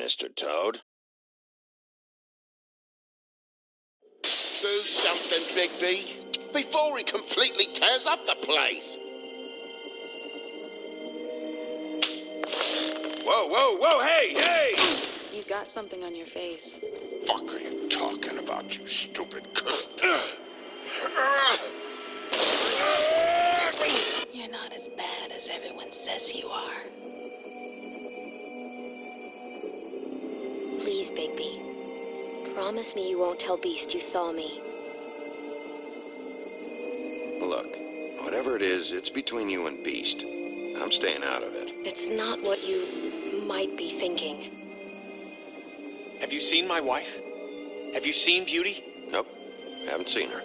Mr. Toad. Do something, Bigby, before he completely tears up the place. Whoa, whoa, whoa, hey, hey! You've got something on your face. Fuck are you talking about, you stupid cunt? You're not as bad as everyone says you are. Please, Bigby. Promise me you won't tell Beast you saw me. Look, whatever it is, it's between you and Beast. I'm staying out of it. It's not what you might be thinking. Have you seen my wife? Have you seen Beauty? Nope, haven't seen her.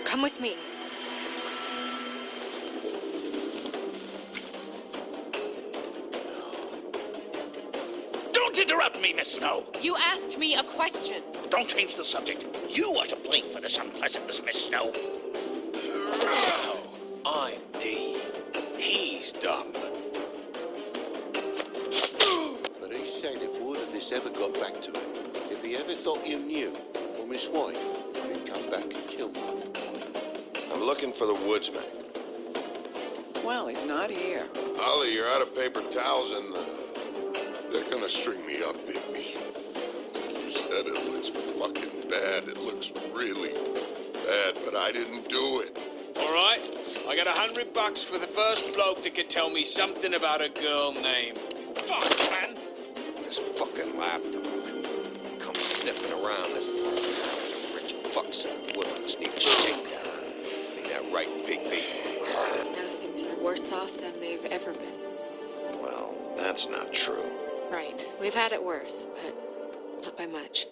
Come with me. Don't interrupt me, Miss Snow. You asked me a question. Don't change the subject. You are to blame for this unpleasantness, Miss Snow. I'm D. He's dumb. But he said if all of this ever got back to him, if he ever thought you knew, or Miss White, he'd come back and kill my boy. I'm looking for the woodsman. Well, he's not here. Ollie, you're out of paper towels and they're gonna string me up, Bigby. You said it looks fucking bad. It looks really bad, but I didn't do it. All right, I got $100 for the first bloke that could tell me something about a girl named... Fuck, man! This fucking lapdog. Come sniffing around this place. Rich fucks and women's need a shakedown. Ain't that right, Bigby? Now things are worse off than they've ever been. Well, that's not true. Right. We've had it worse, but not by much.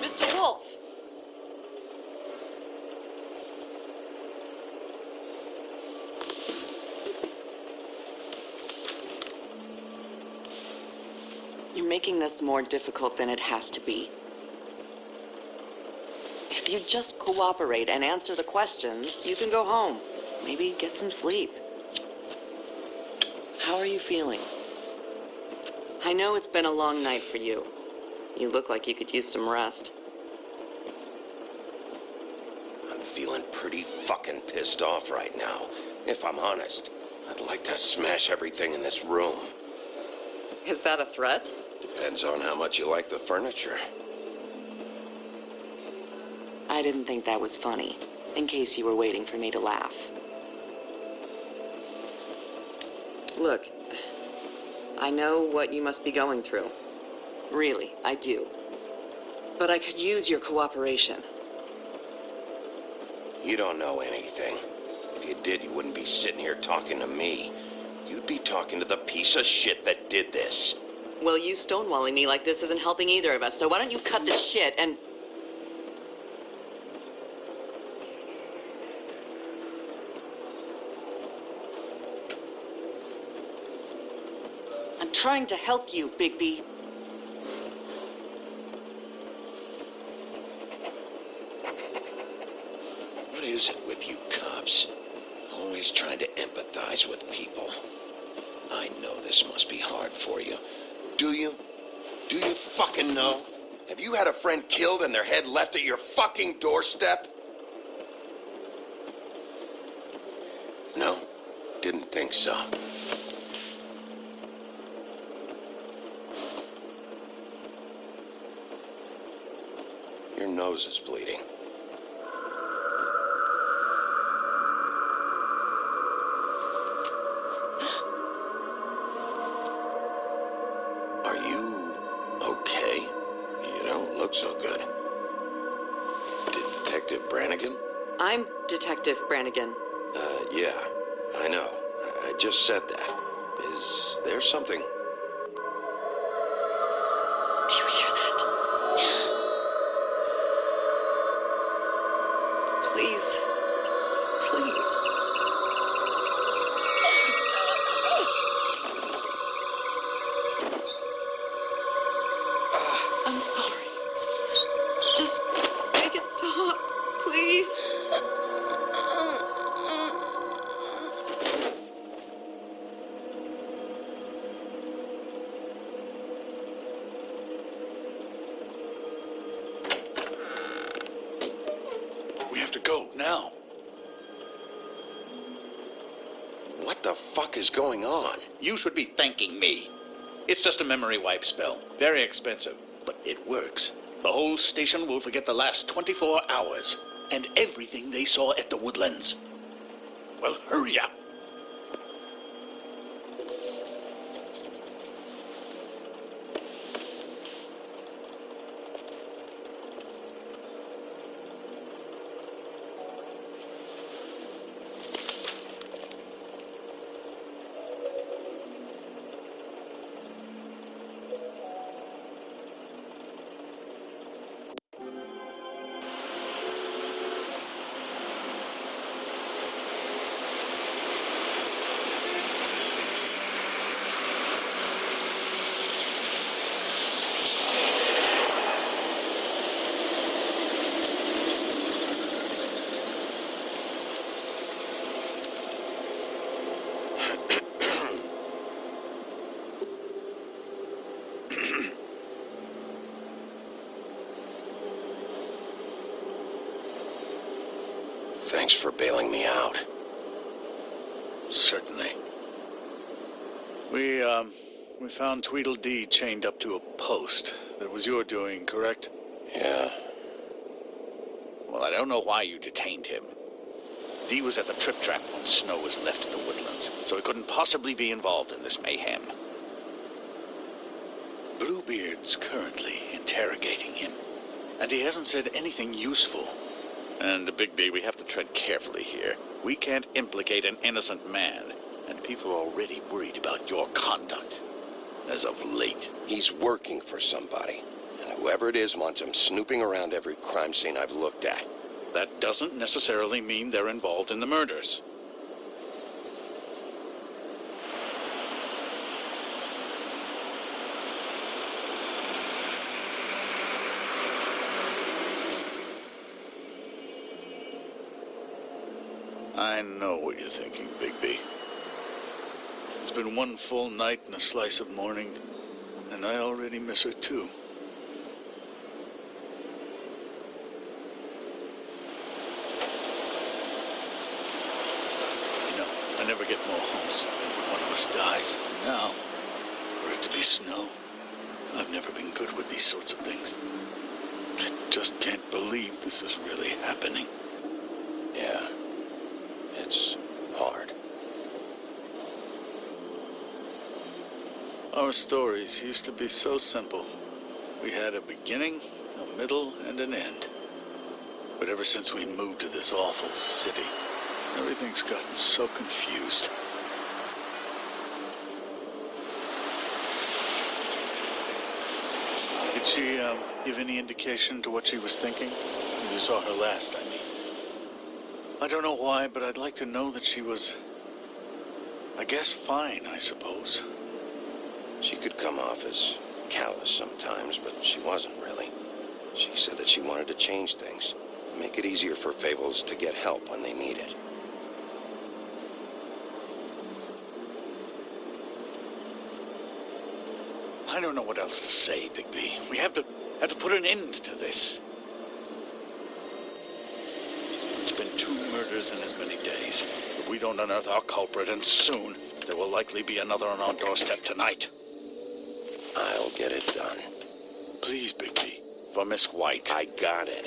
Mr. Wolf! You're making this more difficult than it has to be. If you just cooperate and answer the questions, you can go home. Maybe get some sleep. How are you feeling? I know it's been a long night for you. You look like you could use some rest. I'm feeling pretty fucking pissed off right now. If I'm honest, I'd like to smash everything in this room. Is that a threat? Depends on how much you like the furniture. I didn't think that was funny, in case you were waiting for me to laugh. Look, I know what you must be going through. Really, I do. But I could use your cooperation. You don't know anything. If you did, you wouldn't be sitting here talking to me. You'd be talking to the piece of shit that did this. Well, you stonewalling me like this isn't helping either of us, so why don't you cut the shit and... I'm trying to help you, Bigby. What is it with you cops? Always trying to empathize with people. I know this must be hard for you. Do you? Do you fucking know? Have you had a friend killed and their head left at your fucking doorstep? No, didn't think so. Your nose is bleeding. Are you okay? You don't look so good. Detective Brannigan? I'm Detective Brannigan. Yeah, I know. I just said that. Is there something? Do you hear that? Please. Please. I'm sorry. Just make it stop, please. We have to go now. What the fuck is going on? You should be thanking me. It's just a memory wipe spell. Very expensive, but it works. The whole station will forget the last 24 hours and everything they saw at the Woodlands. Well, hurry up. Thanks for bailing me out. Certainly. We found Tweedledee chained up to a post. That was your doing, correct? Yeah. Well, I don't know why you detained him. Dee was at the trip trap when Snow was left at the Woodlands, so he couldn't possibly be involved in this mayhem. Bluebeard's currently interrogating him, and he hasn't said anything useful. And, Bigby, we have to tread carefully here. We can't implicate an innocent man, and people are already worried about your conduct. As of late. He's working for somebody, and whoever it is wants him snooping around every crime scene I've looked at. That doesn't necessarily mean they're involved in the murders. I know what you're thinking, Bigby. It's been one full night and a slice of morning, and I already miss her too. You know, I never get more homesick than when one of us dies. And now, for it to be Snow, I've never been good with these sorts of things. I just can't believe this is really happening. Yeah. It's hard. Our stories used to be so simple. We had a beginning, a middle, and an end. But ever since we moved to this awful city, everything's gotten so confused. Did she, give any indication to what she was thinking? You saw her last, I mean. I don't know why, but I'd like to know that she was, I guess, fine, I suppose. She could come off as callous sometimes, but she wasn't really. She said that she wanted to change things, make it easier for Fables to get help when they need it. I don't know what else to say, Bigby. We have to put an end to this. It's been 2 murders in as many days. If we don't unearth our culprit, and soon, there will likely be another on our doorstep tonight. I'll get it done. Please, Bigby, for Miss White. I got it.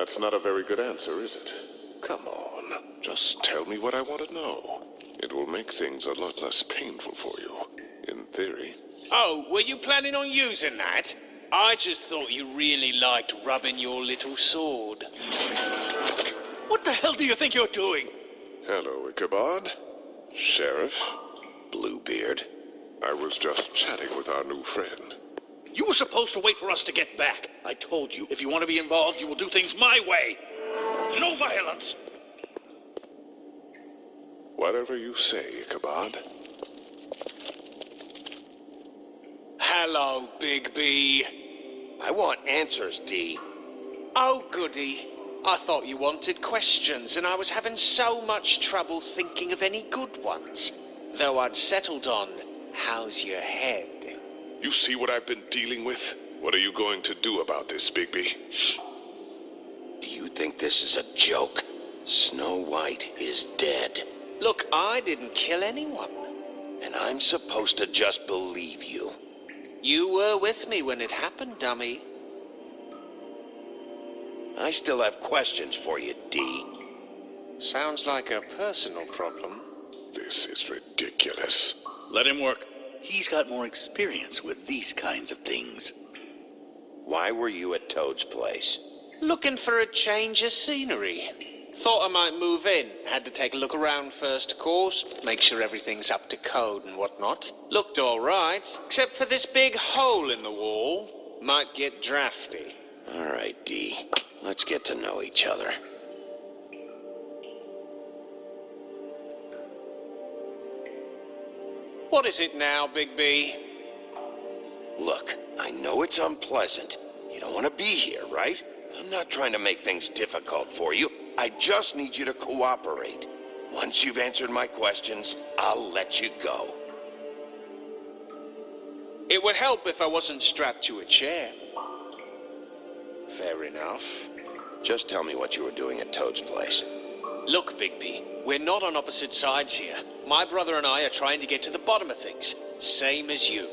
That's not a very good answer, is it? Come on, just tell me what I want to know. It will make things a lot less painful for you, in theory. Oh, were you planning on using that? I just thought you really liked rubbing your little sword. What the hell do you think you're doing? Hello, Ichabod. Sheriff. Bluebeard. I was just chatting with our new friend. You were supposed to wait for us to get back. I told you, if you want to be involved, you will do things my way. No violence. Whatever you say, Ichabod. Hello, Big B. I want answers, D. Oh, goody. I thought you wanted questions, and I was having so much trouble thinking of any good ones. Though I'd settled on, how's your head? You see what I've been dealing with? What are you going to do about this, Bigby? Shh. Do you think this is a joke? Snow White is dead. Look, I didn't kill anyone. And I'm supposed to just believe you. You were with me when it happened, dummy. I still have questions for you, D. Sounds like a personal problem. This is ridiculous. Let him work. He's got more experience with these kinds of things. Why were you at Toad's place? Looking for a change of scenery. Thought I might move in. Had to take a look around first, of course. Make sure everything's up to code and whatnot. Looked all right, except for this big hole in the wall. Might get drafty. All right, D. Let's get to know each other. What is it now, Big B? Look, I know it's unpleasant. You don't want to be here, right? I'm not trying to make things difficult for you. I just need you to cooperate. Once you've answered my questions, I'll let you go. It would help if I wasn't strapped to a chair. Fair enough. Just tell me what you were doing at Toad's place. Look, Bigby, we're not on opposite sides here. My brother and I are trying to get to the bottom of things. Same as you.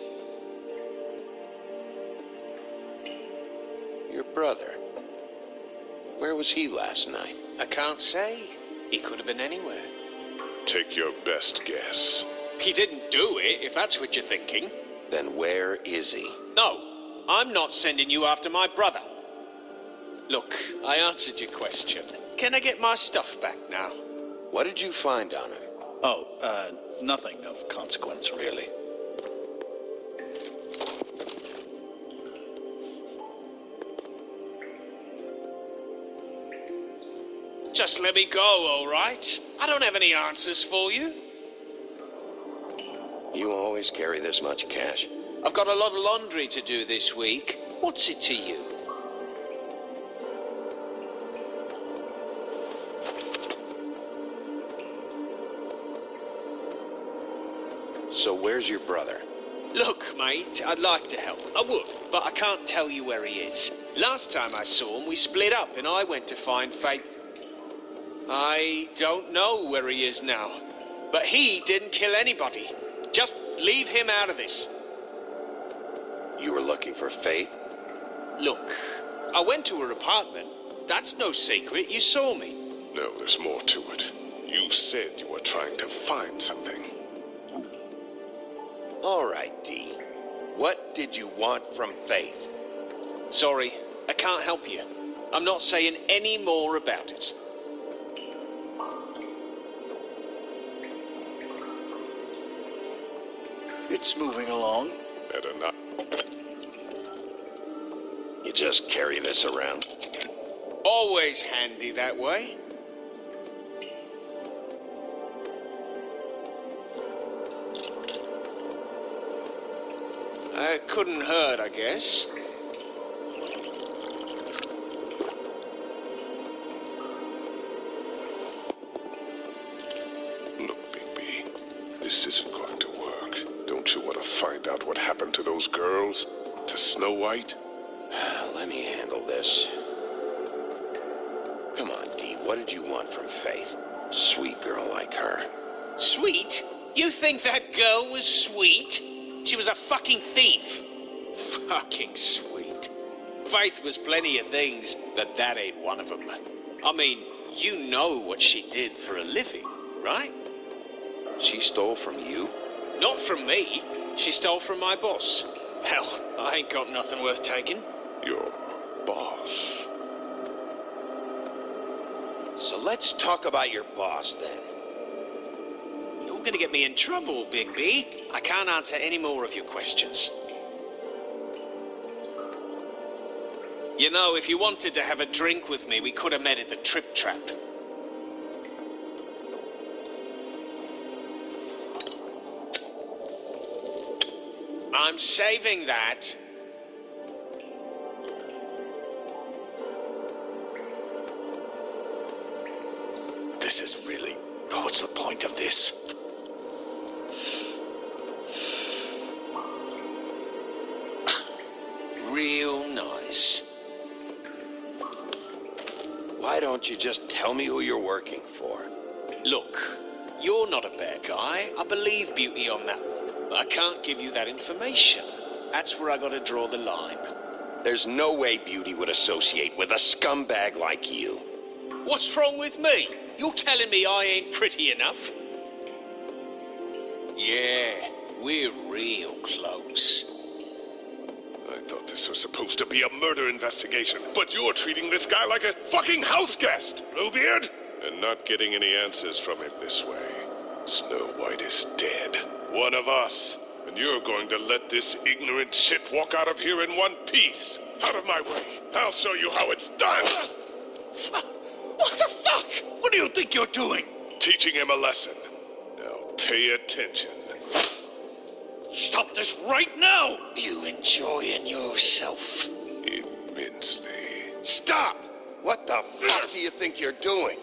Your brother? Where was he last night? I can't say. He could have been anywhere. Take your best guess. He didn't do it, if that's what you're thinking. Then where is he? No, I'm not sending you after my brother. Look, I answered your question. Can I get my stuff back now? What did you find on him? Oh, nothing of consequence, really. Just let me go, all right? I don't have any answers for you. You always carry this much cash? I've got a lot of laundry to do this week. What's it to you? So where's your brother? Look, mate, I'd like to help. I would, but I can't tell you where he is. Last time I saw him, we split up and I went to find Faith. I don't know where he is now, but he didn't kill anybody. Just leave him out of this. You were looking for Faith? Look, I went to her apartment. That's no secret. You saw me. No, there's more to it. You said you were trying to find something. All right, D. What did you want from Faith? Sorry, I can't help you. I'm not saying any more about it. It's moving along. Better not. You just carry this around? Always handy that way. Couldn't hurt, I guess. Look, Bigby, this isn't going to work. Don't you want to find out what happened to those girls? To Snow White? Let me handle this. Come on, D. What did you want from Faith? Sweet girl like her. Sweet? You think that girl was sweet? She was a fucking thief. Fucking sweet. Faith was plenty of things, but that ain't one of them. I mean, you know what she did for a living, right? She stole from you? Not from me. She stole from my boss. Hell, I ain't got nothing worth taking. Your boss. So let's talk about your boss then. You're gonna get me in trouble, Big B. I can't answer any more of your questions. You know, if you wanted to have a drink with me, we could have met at the Trip Trap. I'm saving that. This is really... what's the point of this? Real nice. Why don't you just tell me who you're working for? Look, you're not a bad guy. I believe Beauty on that one. But I can't give you that information. That's where I gotta draw the line. There's no way Beauty would associate with a scumbag like you. What's wrong with me? You're telling me I ain't pretty enough? Yeah, we're real close. I thought this was supposed to be a murder investigation, but you're treating this guy like a fucking house guest, Bluebeard! And not getting any answers from him this way. Snow White is dead. One of us. And you're going to let this ignorant shit walk out of here in one piece. Out of my way. I'll show you how it's done. What the fuck? What do you think you're doing? Teaching him a lesson. Now pay attention. Stop this right now! You enjoying yourself? Immensely. Stop! What the fuck do you think you're doing?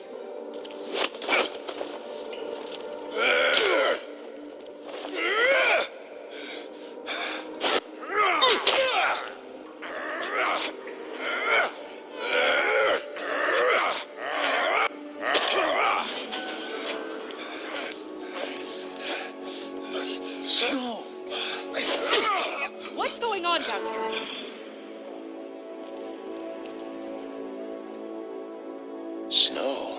What's going on down here? Snow.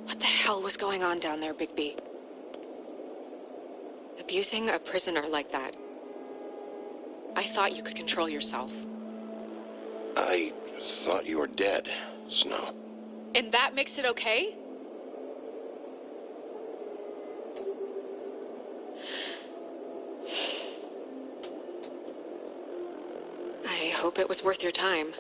What the hell was going on down there, Big B? Abusing a prisoner like that. I thought you could control yourself. I thought you were dead, Snow. And that makes it okay? I hope it was worth your time.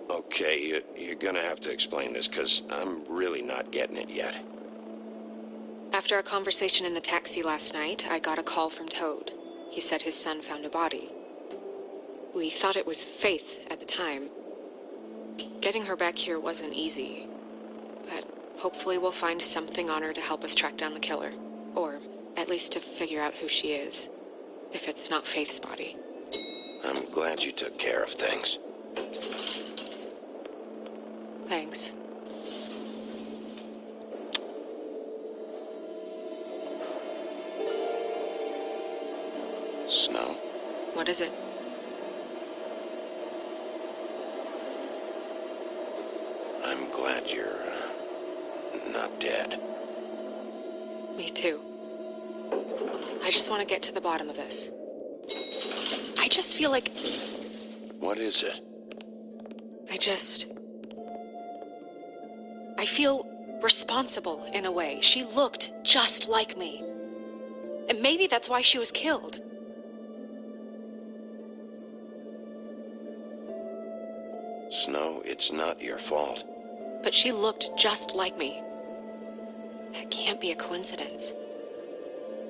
Okay, you're gonna have to explain this, because I'm really not getting it yet. After our conversation in the taxi last night, I got a call from Toad. He said his son found a body. We thought it was Faith at the time. Getting her back here wasn't easy, but hopefully we'll find something on her to help us track down the killer. Or at least to figure out who she is, if it's not Faith's body. I'm glad you took care of things. Thanks. Snow? What is it? I'm glad you're not dead. Me too. I just want to get to the bottom of this. I just feel like What is it? I feel responsible in a way. She looked just like me. And maybe that's why she was killed. Snow, it's not your fault. But she looked just like me. That can't be a coincidence.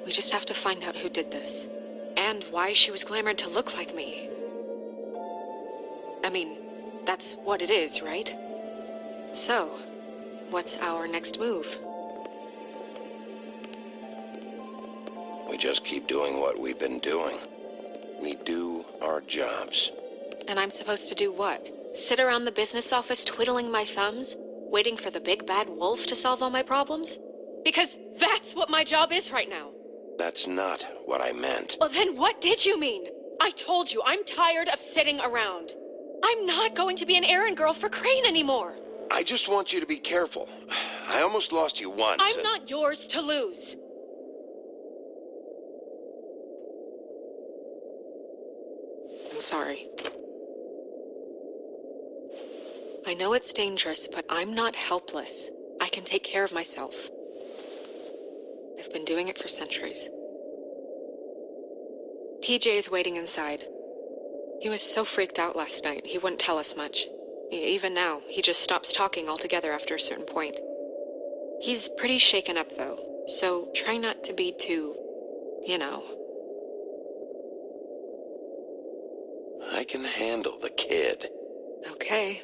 We just have to find out who did this. And why she was glamored to look like me. I mean, that's what it is, right? So, what's our next move? We just keep doing what we've been doing. We do our jobs. And I'm supposed to do what? Sit around the business office twiddling my thumbs, waiting for the big bad wolf to solve all my problems? Because that's what my job is right now. That's not what I meant. Well, then what did you mean? I told you, I'm tired of sitting around. I'm not going to be an errand girl for Crane anymore. I just want you to be careful. I almost lost you once. I'm not yours to lose. I'm sorry. I know it's dangerous, but I'm not helpless. I can take care of myself. I've been doing it for centuries. TJ is waiting inside. He was so freaked out last night, he wouldn't tell us much. Even now, he just stops talking altogether after a certain point. He's pretty shaken up, though, so try not to be too, you know. I can handle the kid. Okay.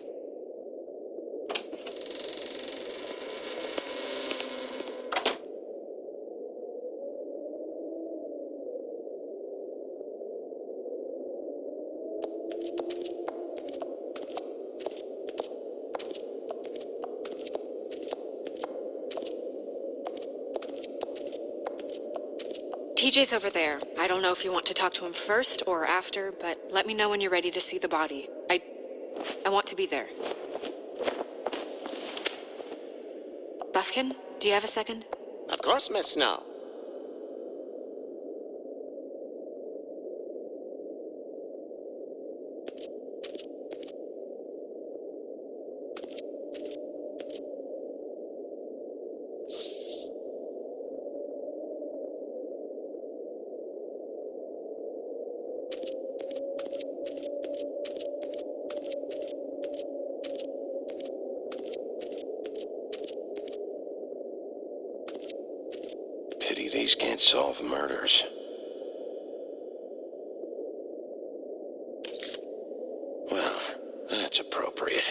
TJ's over there. I don't know if you want to talk to him first or after, but let me know when you're ready to see the body. I want to be there. Buffkin, do you have a second? Of course, Miss Snow. Pity these can't solve murders. Well, that's appropriate.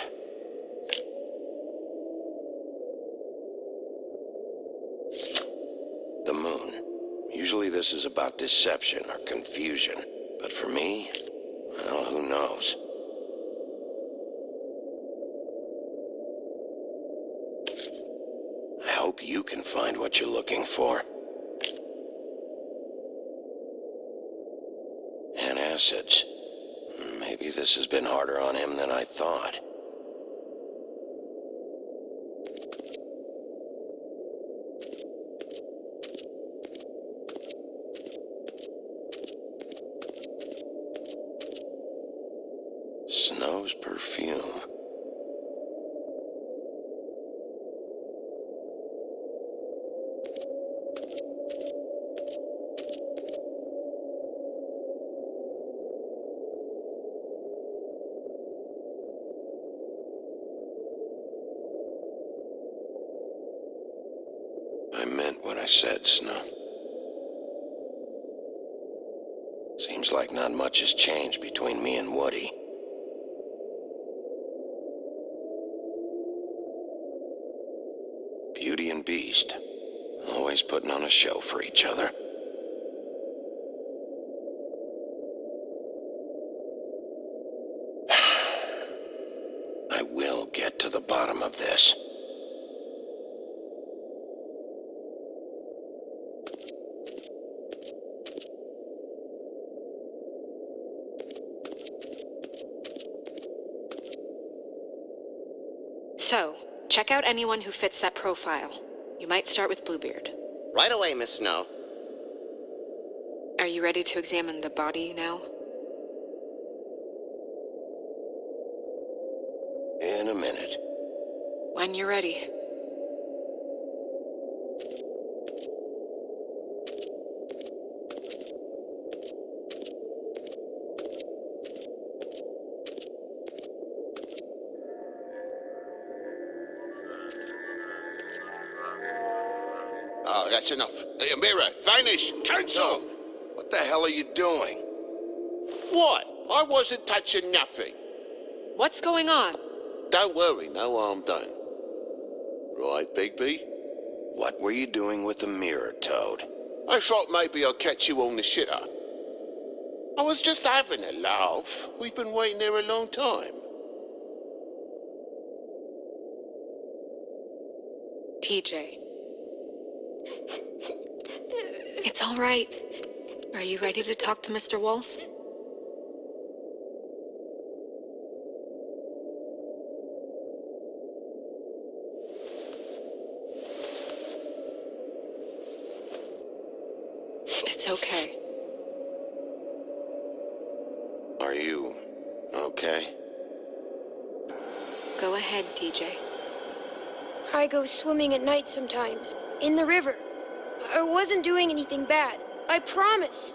The moon. Usually this is about deception or confusion. But for me, well, who knows? I hope you can find what you're looking for. And acids. Maybe this has been harder on him than I thought. Snow's perfume. I meant what I said, Snow. Seems like not much has changed between me and Woody. Beauty and Beast. Always putting on a show for each other. I will get to the bottom of this. So, check out anyone who fits that profile. You might start with Bluebeard. Right away, Miss Snow. Are you ready to examine the body now? In a minute. When you're ready. Oh, that's enough. Hey, Mirror, vanish, cancel! What the hell are you doing? What? I wasn't touching nothing. What's going on? Don't worry, no harm done. Right, Bigby? What were you doing with the mirror, Toad? I thought maybe I'd catch you on the shitter. I was just having a laugh. We've been waiting there a long time. TJ. It's all right. Are you ready to talk to Mr. Wolf? It's okay. Are you okay? Go ahead, TJ. I go swimming at night sometimes, in the river. I wasn't doing anything bad. I promise.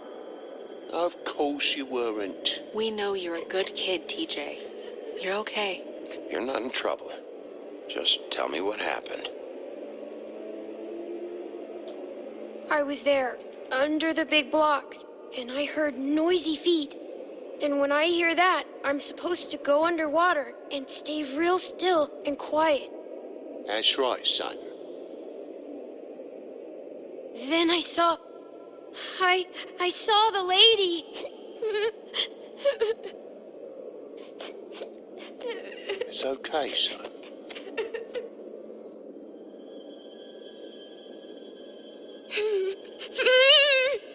Of course you weren't. We know you're a good kid, TJ. You're okay. You're not in trouble. Just tell me what happened. I was there, under the big blocks, and I heard noisy feet. And when I hear that, I'm supposed to go underwater and stay real still and quiet. That's right, son. Then I saw the lady. It's okay, son.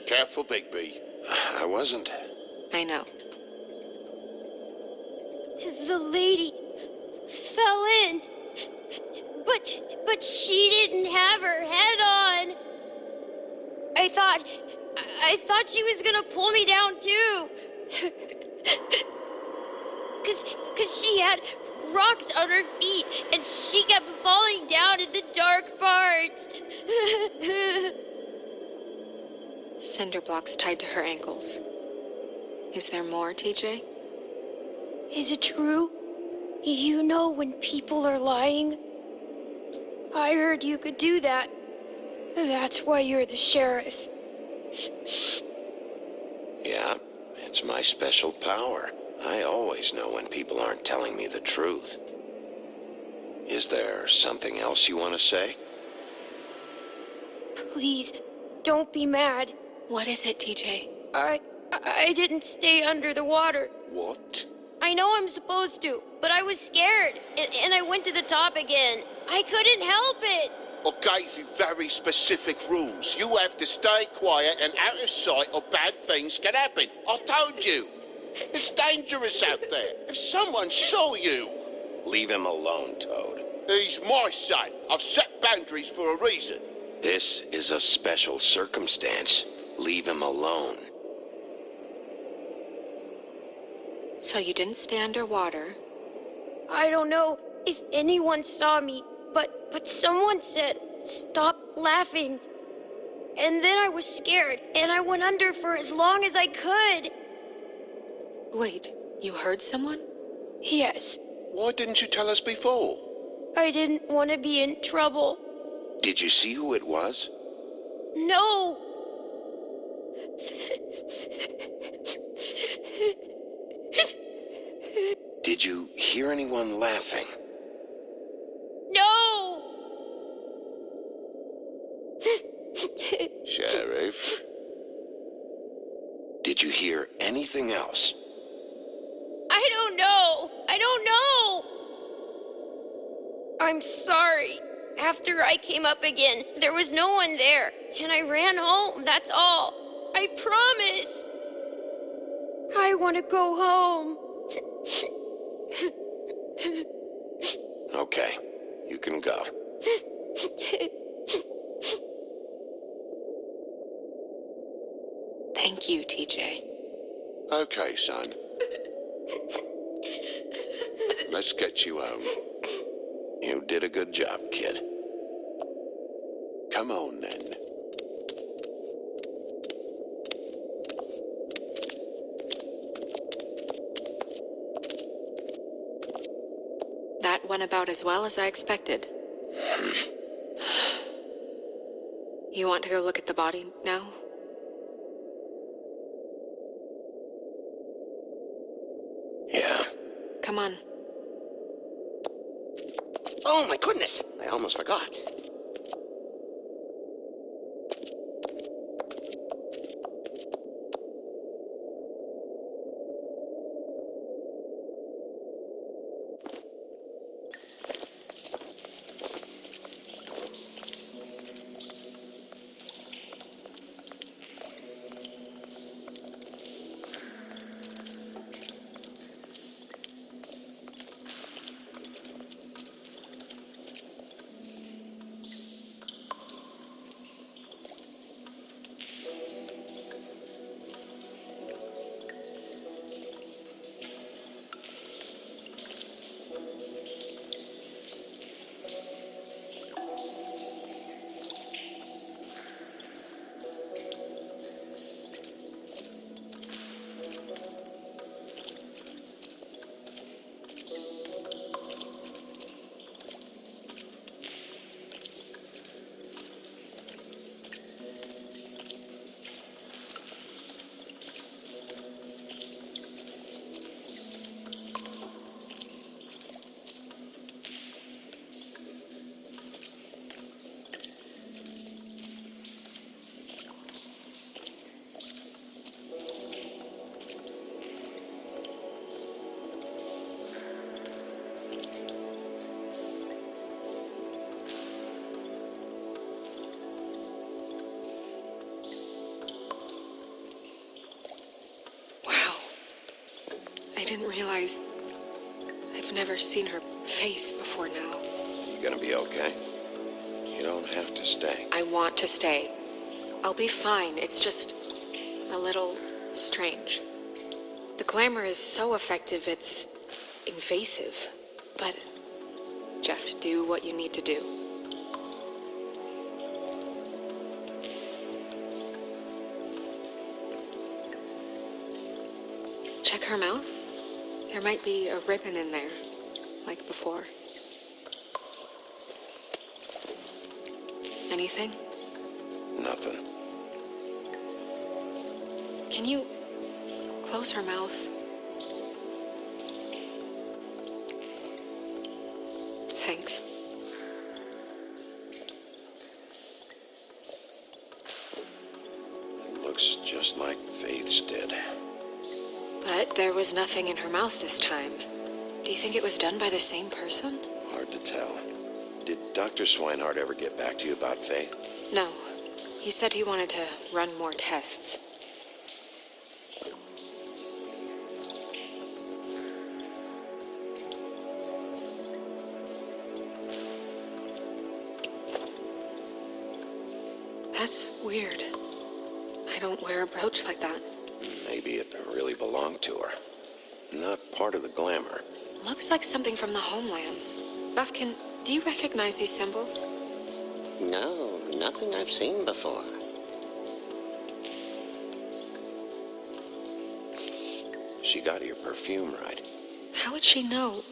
Careful, Bigby. I wasn't. I know. The lady fell in. But she didn't have her head on. I thought she was gonna pull me down too. Cause she had rocks on her feet and she kept falling down in the dark parts. Cinder blocks tied to her ankles. Is there more, TJ? Is it true? You know when people are lying? I heard you could do that. That's why you're the sheriff. Yeah, it's my special power. I always know when people aren't telling me the truth. Is there something else you want to say? Please, don't be mad. What is it, TJ? I didn't stay under the water. What? I know I'm supposed to, but I was scared, and I went to the top again. I couldn't help it. I gave you very specific rules. You have to stay quiet and out of sight or bad things can happen. I told you. It's dangerous out there. If someone saw you... Leave him alone, Toad. He's my son. I've set boundaries for a reason. This is a special circumstance. Leave him alone. So you didn't stay underwater? I don't know if anyone saw me, but someone said, stop laughing. And then I was scared, and I went under for as long as I could. Wait, you heard someone? Yes. Why didn't you tell us before? I didn't want to be in trouble. Did you see who it was? No. Did you hear anyone laughing? No. Sheriff? Did you hear anything else? I don't know. I don't know. I'm sorry. After I came up again, there was no one there, and I ran home, that's all. I promise. I want to go home. Okay. You can go. Thank you, TJ. Okay, son. Let's get you home. You did a good job, kid. Come on, then. That went about as well as I expected. You want to go look at the body now? Yeah. Come on. Oh my goodness! I almost forgot. I didn't realize I've never seen her face before now. You gonna be okay? You don't have to stay. I want to stay. I'll be fine. It's just a little strange. The glamour is so effective, it's invasive. But just do what you need to do. Check her mouth. There might be a ribbon in there, like before. Anything? Nothing. Can you close her mouth? Thanks. It looks just like Faith's did. But there was nothing in her mouth this time. Do you think it was done by the same person? Hard to tell. Did Dr. Swinehart ever get back to you about Faith? No. He said he wanted to run more tests. That's weird. I don't wear a brooch like that. Maybe it really belonged to her. Not part of the glamour. Looks like something from the homelands. Buffkin, do you recognize these symbols? No, nothing I've seen before. She got your perfume right. How would she know?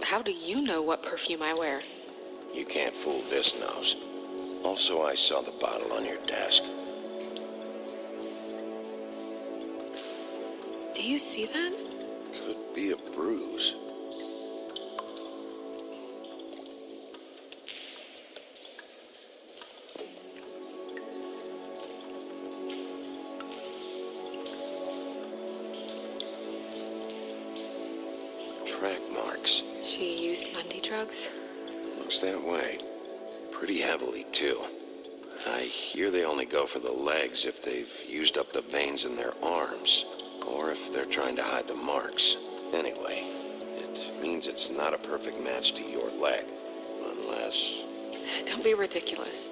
How do you know what perfume I wear? You can't fool this nose. Also, I saw the bottle on your desk. Do you see that? Could be a bruise. Track marks. She used Bundy drugs? Looks that way. Pretty heavily, too. I hear they only go for the legs if they've used up the veins in their arms, or if they're trying to hide the marks. Anyway, it means it's not a perfect match to your leg, Unless Don't be ridiculous.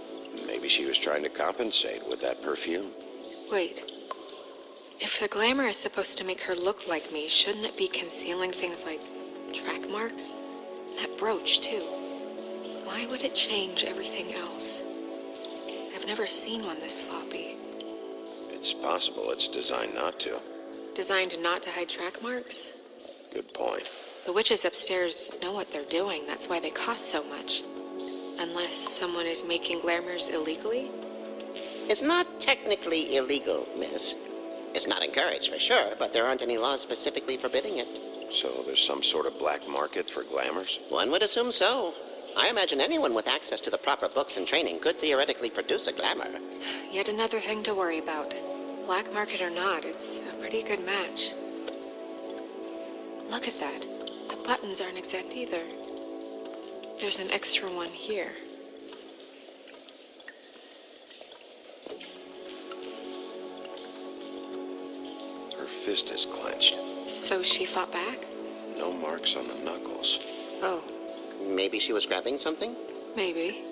maybe she was trying to compensate with that perfume. Wait. If the glamour is supposed to make her look like me, shouldn't it be concealing things like track marks? That brooch, too. Why would it change everything else? I've never seen one this sloppy. It's possible it's designed not to. Designed not to hide track marks? Good point. The witches upstairs know what they're doing. That's why they cost so much. Unless someone is making glamours illegally? It's not technically illegal, miss. It's not encouraged for sure, but there aren't any laws specifically forbidding it. So there's some sort of black market for glamours? One would assume so. I imagine anyone with access to the proper books and training could theoretically produce a glamour. Yet another thing to worry about. Black market or not, it's a pretty good match. Look at that. The buttons aren't exact either. There's an extra one here. Her fist is clenched. So she fought back? No marks on the knuckles. Oh, Maybe she was grabbing something? maybe.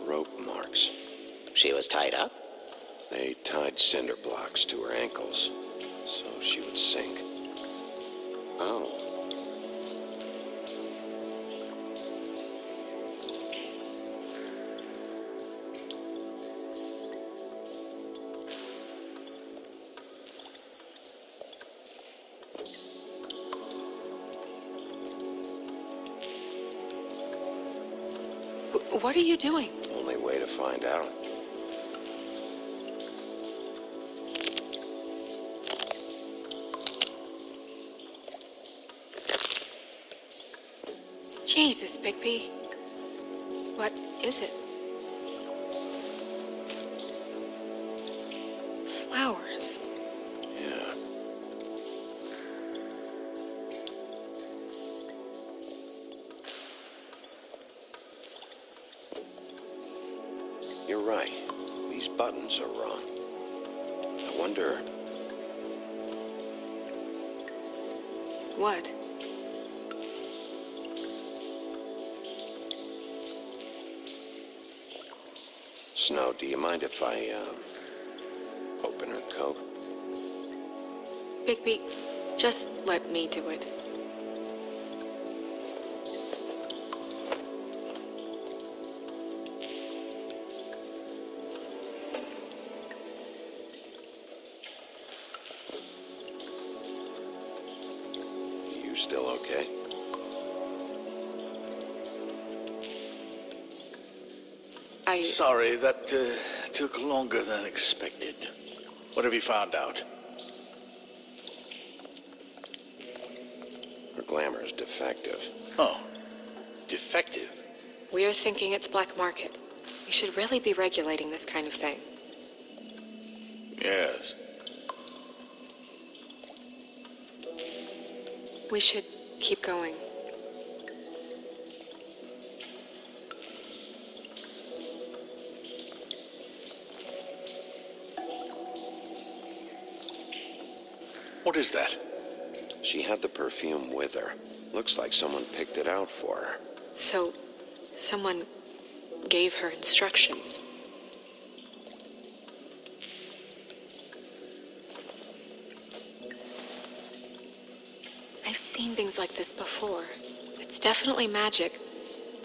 Rope marks. She was tied up? They tied cinder blocks to her ankles, so she would sink. Oh. What are you doing? Only way to find out. Jesus, Bigby. What is it? Flowers. Yeah. You're right. These buttons are wrong. I wonder... What? Snow, do you mind if I, open her coat? Bigby, just let me do it. You still okay? Sorry, that took longer than expected. What have you found out? Her glamour is defective. Oh, defective? We're thinking it's black market. We should really be regulating this kind of thing. Yes. We should keep going. What is that? She had the perfume with her. Looks like someone picked it out for her. So, someone gave her instructions. I've seen things like this before. It's definitely magic,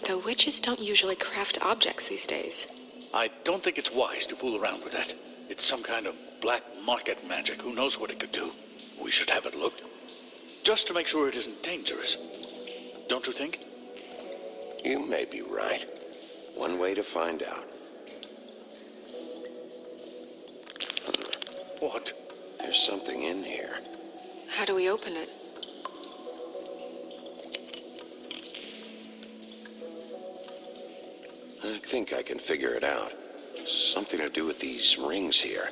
though witches don't usually craft objects these days. I don't think it's wise to fool around with that. It's some kind of black market magic. Who knows what it could do? We should have it looked. Just to make sure it isn't dangerous. Don't you think? You may be right. One way to find out. What? There's something in here. How do we open it? I think I can figure it out. Something to do with these rings here.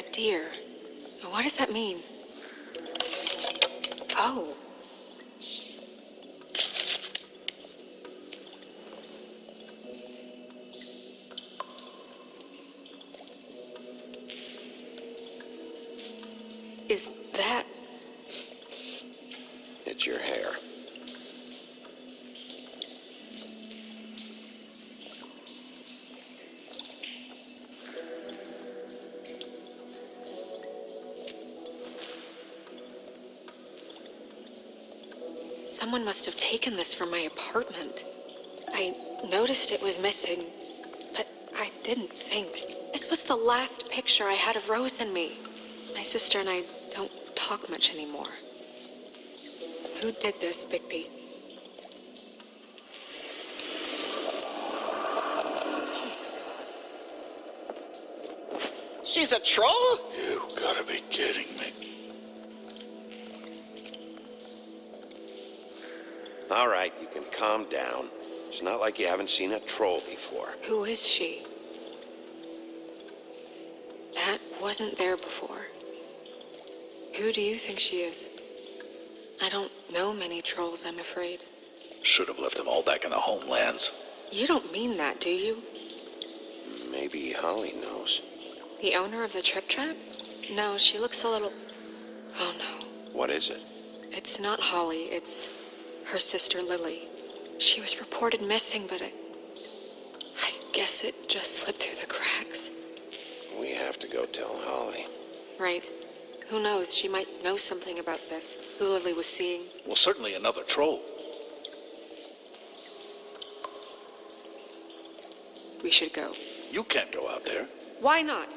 A deer. What does that mean? Oh. Is that... It's your hair. Someone must have taken this from my apartment. I noticed it was missing, but I didn't think. This was the last picture I had of Rose and me. My sister and I don't talk much anymore. Who did this, Bigby? She's a troll? You gotta be kidding me. All right, you can calm down. It's not like you haven't seen a troll before. Who is she? That wasn't there before. Who do you think she is? I don't know many trolls, I'm afraid. Should have left them all back in the homelands. You don't mean that, do you? Maybe Holly knows. The owner of the Trip Trap? No, she looks a little... Oh no. What is it? It's not Holly, it's her sister Lily. She was reported missing, but I guess it just slipped through the cracks. We have to go tell Holly. Right. Who knows, she might know something about this. Who Lily was seeing. Well, certainly another troll. We should go. You can't go out there. Why not?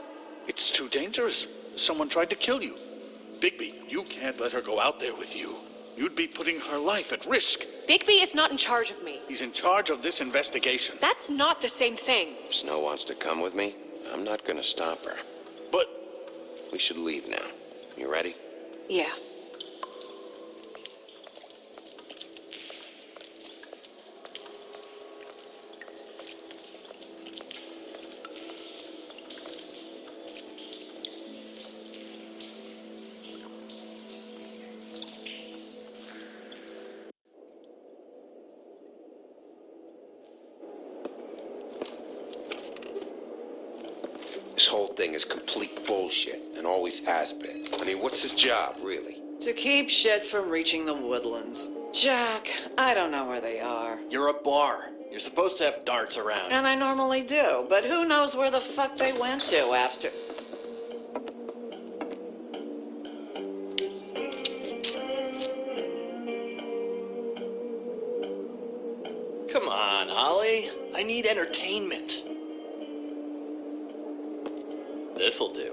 It's too dangerous. Someone tried to kill you. Bigby, you can't let her go out there with you. You'd be putting her life at risk. Bigby is not in charge of me. He's in charge of this investigation. That's not the same thing. If Snow wants to come with me, I'm not gonna stop her. But We should leave now. You ready? Yeah. This whole thing is complete bullshit, and always has been. I mean, what's his job, really? To keep shit from reaching the woodlands. Jack, I don't know where they are. You're a bar. You're supposed to have darts around. And I normally do, but who knows where the fuck they went to after... Come on, Holly. I need entertainment. This'll do.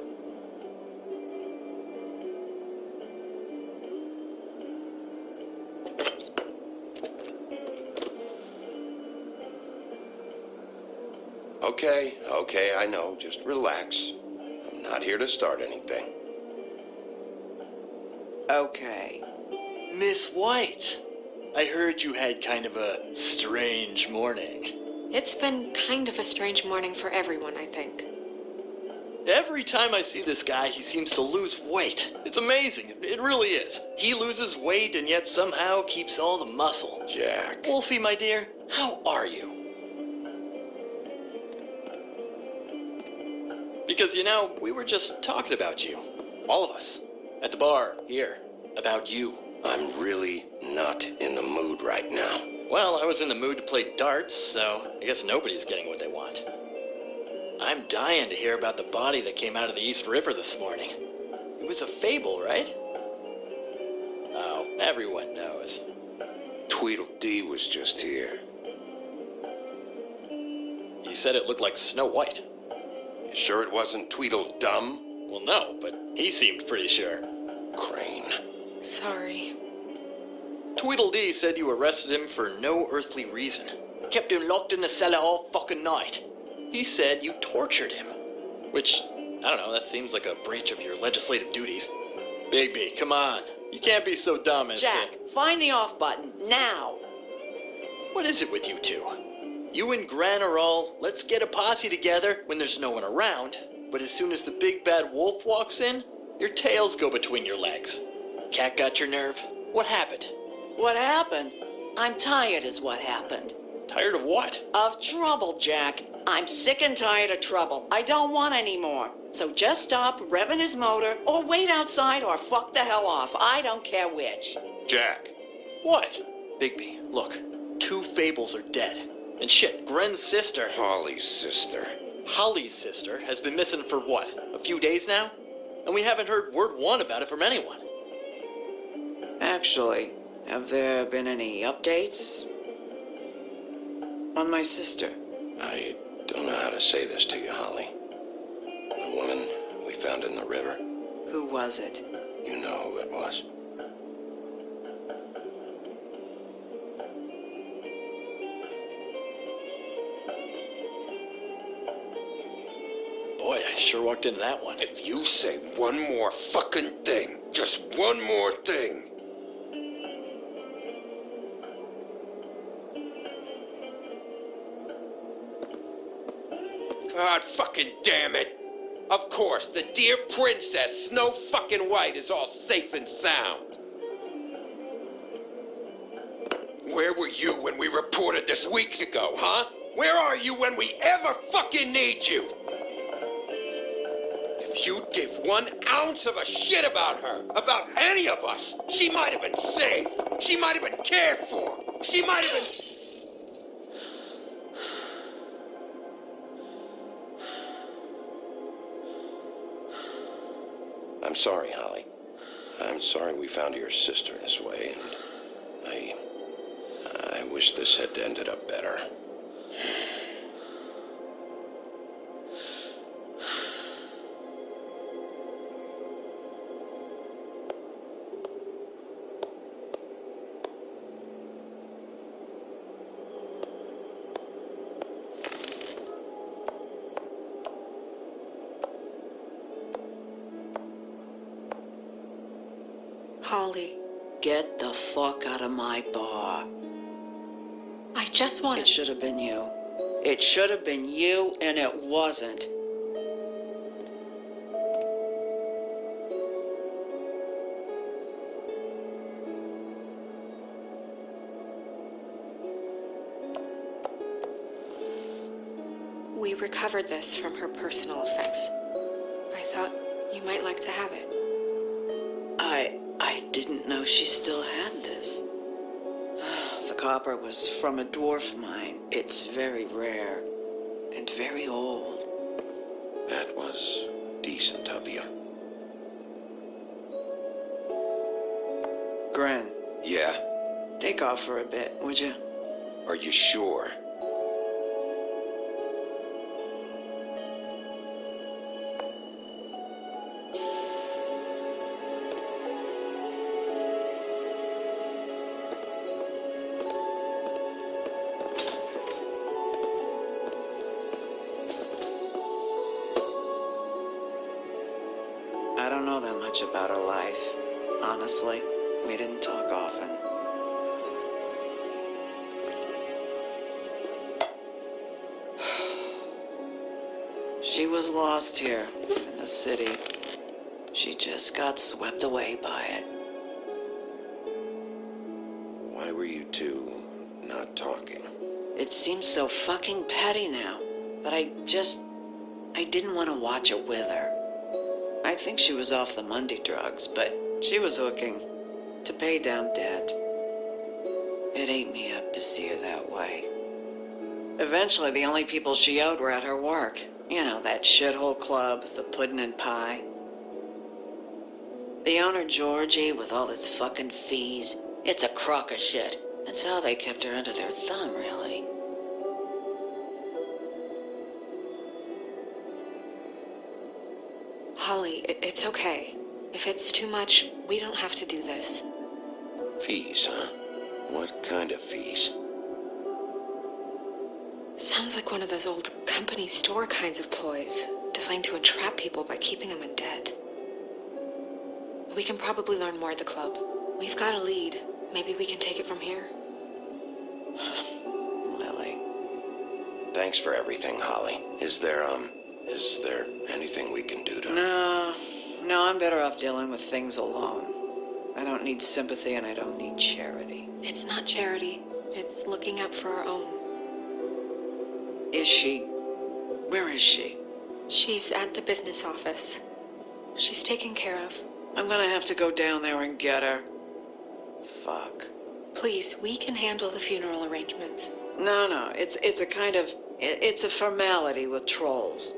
Okay, I know. Just relax. I'm not here to start anything. Okay. Miss White, I heard you had kind of a strange morning. It's been kind of a strange morning for everyone, I think. Every time I see this guy, he seems to lose weight. It's amazing. It really is. He loses weight and yet somehow keeps all the muscle. Jack. Wolfie, my dear, how are you? Because, you know, we were just talking about you. All of us. At the bar, here. About you. I'm really not in the mood right now. Well, I was in the mood to play darts, so I guess nobody's getting what they want. I'm dying to hear about the body that came out of the East River this morning. It was a fable, right? Oh, everyone knows. Tweedledee was just here. He said it looked like Snow White. You sure it wasn't Tweedledum? Well, no, but he seemed pretty sure. Crane. Sorry. Tweedledee said you arrested him for no earthly reason. Kept him locked in the cellar all fucking night. He said you tortured him. Which, I don't know, that seems like a breach of your legislative duties. Bigby, come on. You can't be so dumb as Jack, find the off button, now! What is it with you two? You and Gran are all, let's get a posse together when there's no one around. but as soon as the big bad wolf walks in, your tails go between your legs. Cat got your nerve? What happened? What happened? I'm tired is what happened. Tired of what? Of trouble, Jack. I'm sick and tired of trouble. I don't want any more. So just stop revving his motor, or wait outside, or fuck the hell off. I don't care which. Jack. What? Bigby, look. 2 fables are dead. And shit, Gren's sister... Holly's sister. Holly's sister has been missing for what? A few days now? And we haven't heard word one about it from anyone. Actually, have there been any updates on my sister? I don't know how to say this to you, Holly. The woman we found in the river. Who was it? You know who it was. Boy, I sure walked into that one. If you say one more fucking thing, just one more thing. God fucking damn it. Of course, the dear princess, Snow fucking White, is all safe and sound. Where were you when we reported this weeks ago, huh? Where are you when we ever fucking need you? If you'd give 1 ounce of a shit about her, about any of us, she might have been saved. She might have been cared for. She might have been... I'm sorry, Holly. I'm sorry we found your sister this way, and I wish this had ended up better. Holly, Get the fuck out of my bar. I just wanted... It should have been you. It should have been you, and it wasn't. We recovered this from her personal effects. I thought you might like to have it. I didn't know she still had this. The copper was from a dwarf mine. It's very rare and very old. That was decent of you. Gren, Yeah? take off for a bit, would you? Are you sure? I don't know that much about her life. Honestly, we didn't talk often. She was lost here in the city. She just got swept away by it. Why were you two not talking? It seems so fucking petty now, but I didn't want to watch it with her. I think she was off the Monday drugs, but she was hooking to pay down debt. It ate me up to see her that way. Eventually, the only people she owed were at her work. You know, that shithole club, the Puddin' and Pie. The owner, Georgie, with all his fucking fees, it's a crock of shit. That's how they kept her under their thumb, really. Holly, it's okay. If it's too much, we don't have to do this. Fees, huh? What kind of fees? Sounds like one of those old company store kinds of ploys, designed to entrap people by keeping them in debt. We can probably learn more at the club. We've got a lead. Maybe we can take it from here. Lily. Thanks for everything, Holly. Is there Is there anything we can do to... No, I'm better off dealing with things alone. I don't need sympathy and I don't need charity. It's not charity. It's looking out for our own. Is she? Where is she? She's at the business office. She's taken care of. I'm gonna have to go down there and get her. Fuck. Please, we can handle the funeral arrangements. No, it's a kind of... It's a formality with trolls.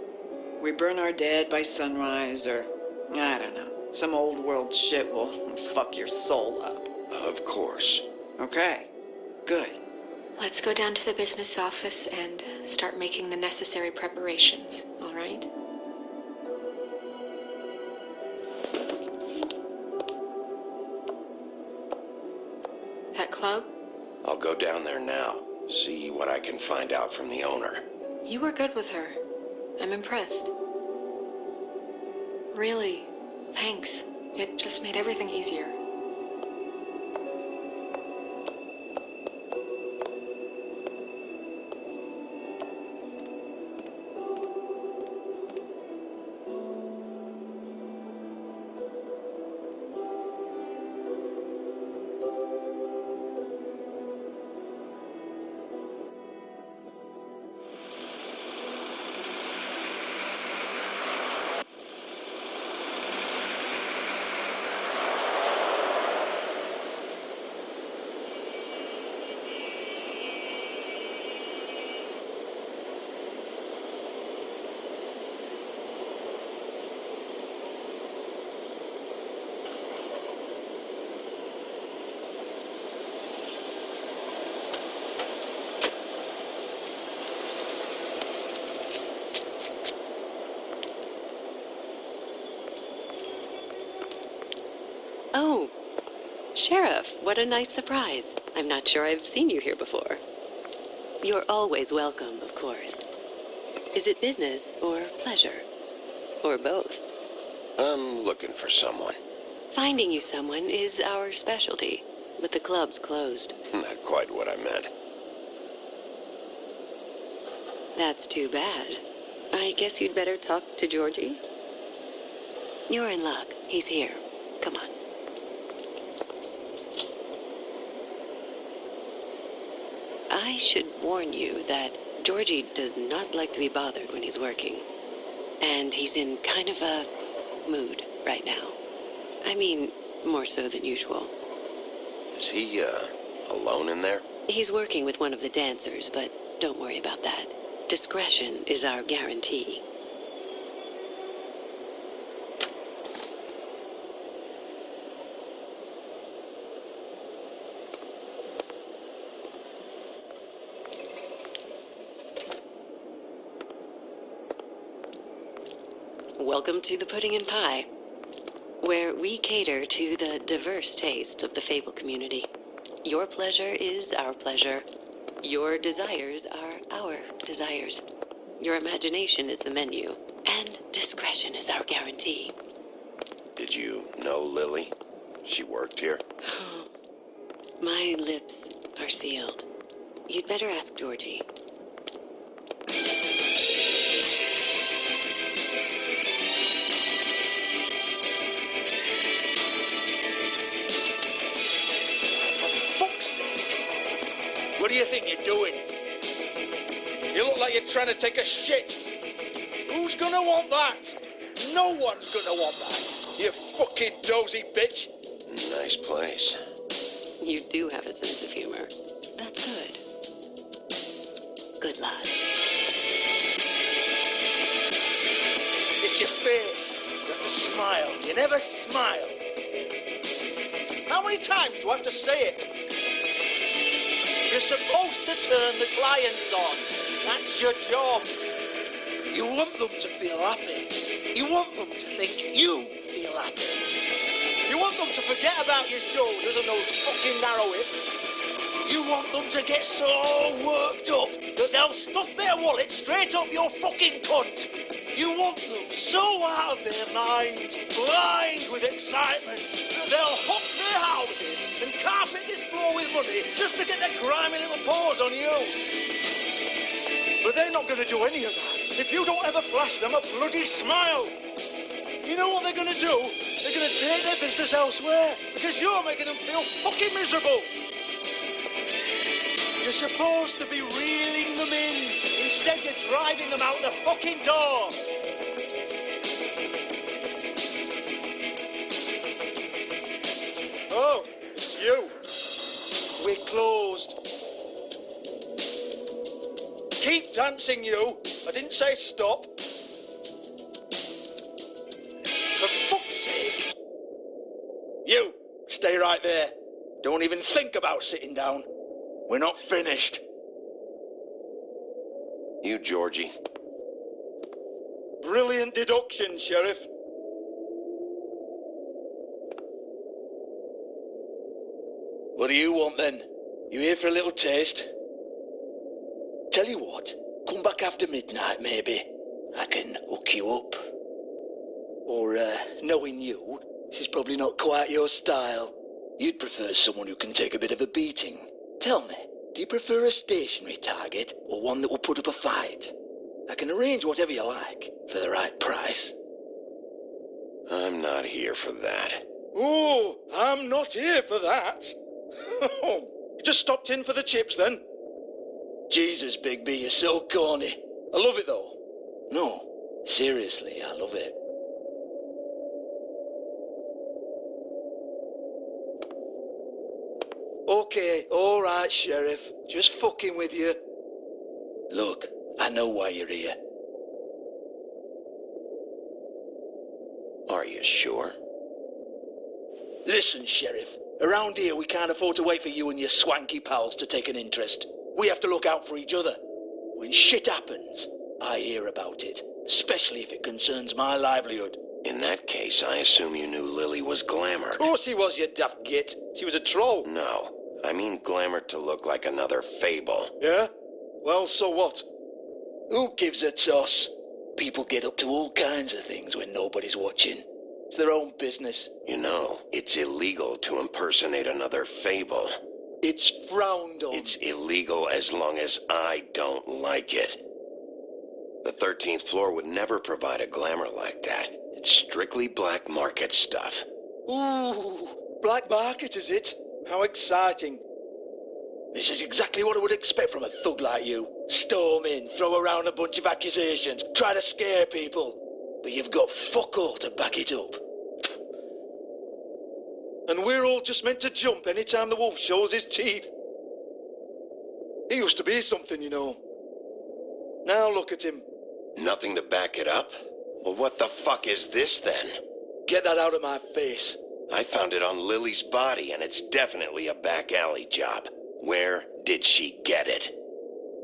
We burn our dead by sunrise, or... I don't know. Some old world shit will fuck your soul up. Of course. Okay. Good. Let's go down to the business office and start making the necessary preparations, all right? That club? I'll go down there now. See what I can find out from the owner. You were good with her. I'm impressed. Really, thanks. It just made everything easier. Oh, Sheriff, what a nice surprise. I'm not sure I've seen you here before. You're always welcome, of course. Is it business or pleasure? Or both? I'm looking for someone. Finding you someone is our specialty, but the club's closed. Not quite what I meant. That's too bad. I guess you'd better talk to Georgie. You're in luck. He's here. Come on. I should warn you that Georgie does not like to be bothered when he's working. And he's in kind of a mood right now. I mean, more so than usual. Is he, alone in there? He's working with one of the dancers, but don't worry about that. Discretion is our guarantee. Welcome to the Pudding and Pie, where we cater to the diverse tastes of the Fable community. Your pleasure is our pleasure. Your desires are our desires. Your imagination is the menu, and discretion is our guarantee. Did you know Lily? She worked here? My lips are sealed. You'd better ask Georgie. What do you think you're doing? You look like you're trying to take a shit. Who's gonna want that? No one's gonna want that. You fucking dozy bitch. Nice place. You do have a sense of humor. That's good. Good lad. It's your face. You have to smile. You never smile. How many times do I have to say it? You're supposed to turn the clients on. That's your job. You want them to feel happy. You want them to think you feel happy. You want them to forget about your shoulders and those fucking narrow hips. You want them to get so worked up that they'll stuff their wallet straight up your fucking cunt. You want them so out of their minds, blind with excitement, that they'll hook their houses and carpet this floor with money just to get their grimy little paws on you. But they're not going to do any of that. if you don't ever flash them a bloody smile. You know what they're gonna do? They're gonna take their business elsewhere because you're making them feel fucking miserable. You're supposed to be reeling them in. Instead, you're driving them out the fucking door. Oh, it's you. We're closed. Keep dancing, you. I didn't say stop. For fuck's sake. You, stay right there. Don't even think about sitting down. We're not finished. You, Georgie. Brilliant deduction, Sheriff. What do you want then? You here for a little taste? Tell you what, come back after midnight maybe. I can hook you up. Or, knowing you, she's probably not quite your style. You'd prefer someone who can take a bit of a beating. Tell me, do you prefer a stationary target or one that will put up a fight? I can arrange whatever you like for the right price. I'm not here for that. Oh, I'm not here for that. You just stopped in for the chips then? Jesus, Bigby, you're so corny. I love it though. No, seriously, I love it. Okay, alright, Sheriff. Just fucking with you. Look, I know why you're here. Are you sure? Listen, Sheriff. Around here, we can't afford to wait for you and your swanky pals to take an interest. We have to look out for each other. When shit happens, I hear about it, especially if it concerns my livelihood. In that case, I assume you knew Lily was glamored. Of course she was, you daft git. She was a troll. No, I mean glamored to look like another fable. Yeah? Well, so what? Who gives a toss? People get up to all kinds of things when nobody's watching. It's their own business. You know, it's illegal to impersonate another fable. It's frowned on. It's illegal as long as I don't like it. The 13th floor would never provide a glamour like that. It's strictly black market stuff. Ooh, black market is it? How exciting. This is exactly what I would expect from a thug like you. Storm in, throw around a bunch of accusations, try to scare people. But you've got fuck all to back it up. And we're all just meant to jump any time the wolf shows his teeth. He used to be something, you know. Now look at him. Nothing to back it up? Well, what the fuck is this then? Get that out of my face. I found it on Lily's body, and it's definitely a back alley job. Where did she get it?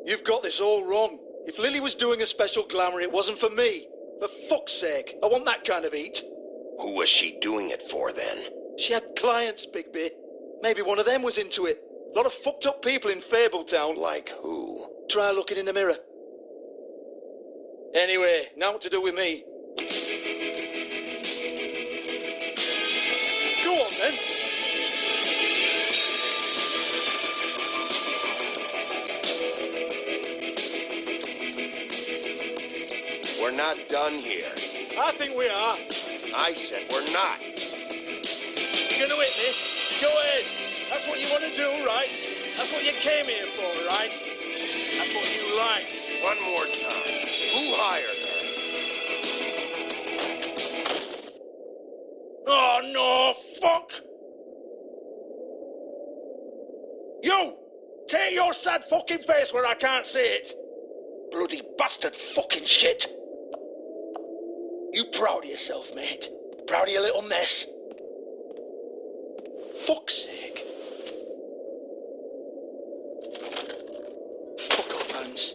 You've got this all wrong. If Lily was doing a special glamour, it wasn't for me. For fuck's sake, I want that kind of eat. Who was she doing it for then? She had clients, Bigby. Maybe one of them was into it. A lot of fucked up people in Fabletown. Like who? Try looking in the mirror. Anyway, now what to do with me? Go on then. We're not done here. I think we are. I said we're not. You gonna hit me? Go ahead. That's what you want to do, right? That's what you came here for, right? That's what you like. One more time. Who hired her? Oh, no, fuck! You! Take your sad fucking face where I can't see it! Bloody bastard fucking shit! You proud of yourself, mate? Proud of your little mess? Fuck's sake. Fuck up, Hans.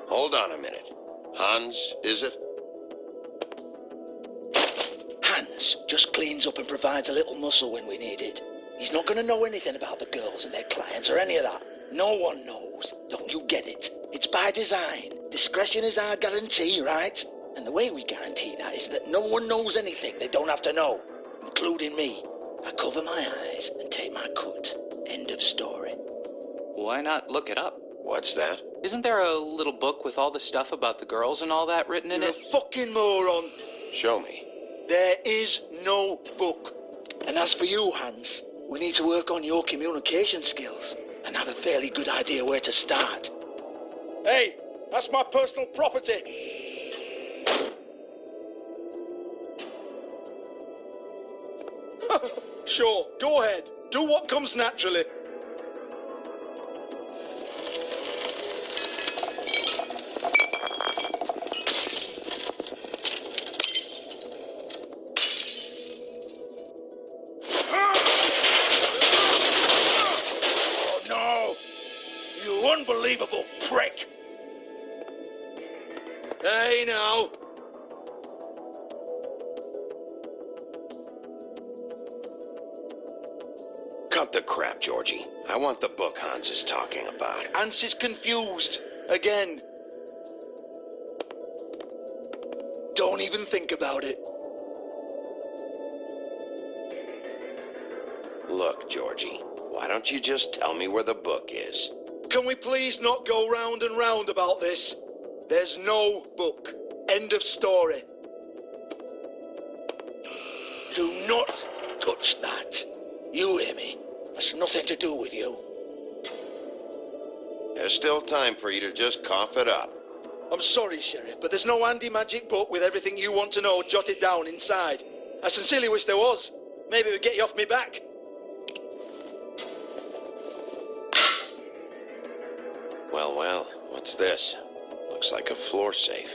Hold on a minute. Hans, is it? Hans just cleans up and provides a little muscle when we need it. He's not going to know anything about the girls and their clients or any of that. No one knows. Don't you get it? It's by design. Discretion is our guarantee, right? And the way we guarantee that is that no one knows anything they don't have to know, including me. I cover my eyes and take my cut. End of story. Why not look it up? What's that? Isn't there a little book with all the stuff about the girls and all that written in You're it? a fucking moron. Show me. There is no book. And as for you, Hans, we need to work on your communication skills and have a fairly good idea where to start. Hey, that's my personal property. Sure, go ahead. Do what comes naturally. Oh no! You unbelievable prick! Hey now! Cut the crap, Georgie. I want the book Hans is talking about. Hans is confused. Again. Don't even think about it. Look, Georgie, why don't you just tell me where the book is? Can we please not go round and round about this? There's no book. End of story. Do not touch that. You hear me? That's nothing to do with you. There's still time for you to just cough it up. I'm sorry, Sheriff, but there's no handy magic book with everything you want to know jotted down inside. I sincerely wish there was. Maybe it would get you off me back. Well, what's this? Looks like a floor safe.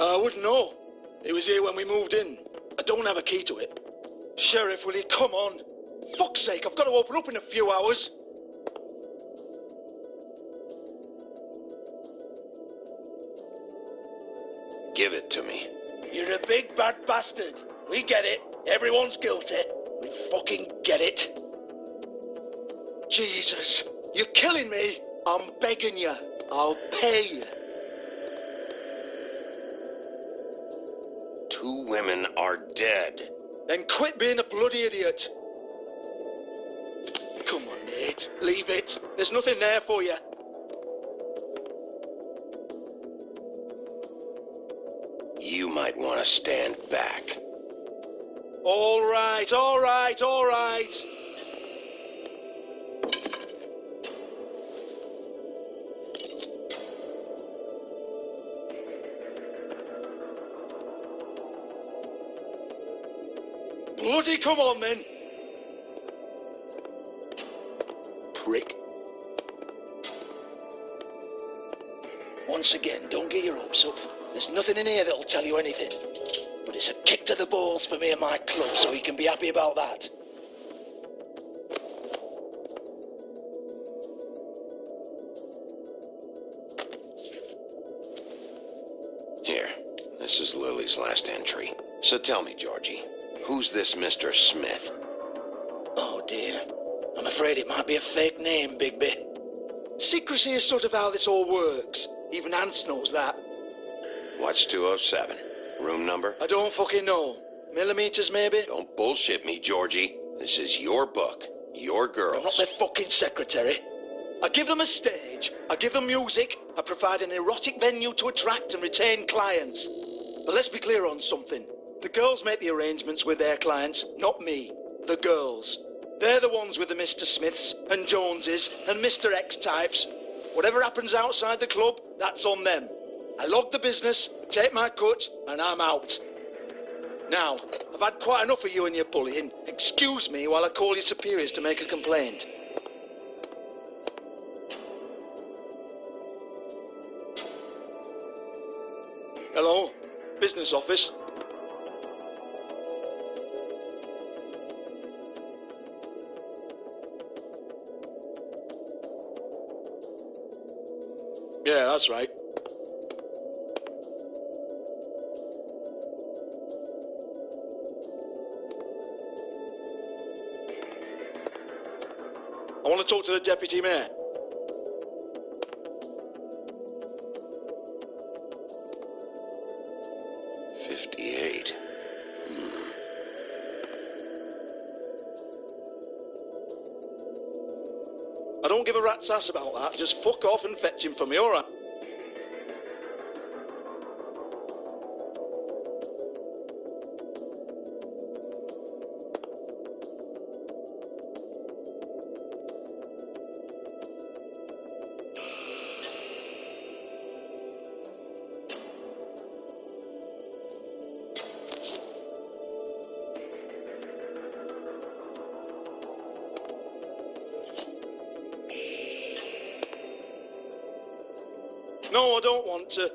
I wouldn't know. It was here when we moved in. I don't have a key to it. Sheriff, will you come on? Fuck's sake, I've got to open up in a few hours. Give it to me. You're a big bad bastard. We get it. Everyone's guilty. We fucking get it. Jesus, you're killing me. I'm begging you. I'll pay you. 2 women are dead. Then quit being a bloody idiot. Come on, mate. Leave it. There's nothing there for you. You might want to stand back. All right, all right, all right. Bloody come on, then. Prick. Once again, don't get your hopes up. There's nothing in here that'll tell you anything. But it's a kick to the balls for me and my club, so you can be happy about that. Here, this is Lily's last entry. So tell me, Georgie, who's this Mr. Smith? Oh dear. I'm afraid it might be a fake name, Bigby. Secrecy is sort of how this all works. Even Hans knows that. What's 207? Room number? I don't fucking know. Millimeters, maybe? Don't bullshit me, Georgie. This is your book. Your girls. I'm not their fucking secretary. I give them a stage. I give them music. I provide an erotic venue to attract and retain clients. But let's be clear on something. The girls make the arrangements with their clients, not me. The girls. They're the ones with the Mr. Smiths and Joneses and Mr. X types. Whatever happens outside the club, that's on them. I log the business, take my cut, and I'm out. Now, I've had quite enough of you and your bullying. Excuse me while I call your superiors to make a complaint. Hello? Business office? Yeah, that's right. I want to talk to the deputy mayor. don't give a rat's ass about that. Just fuck off and fetch him for me, alright? No, I don't want to.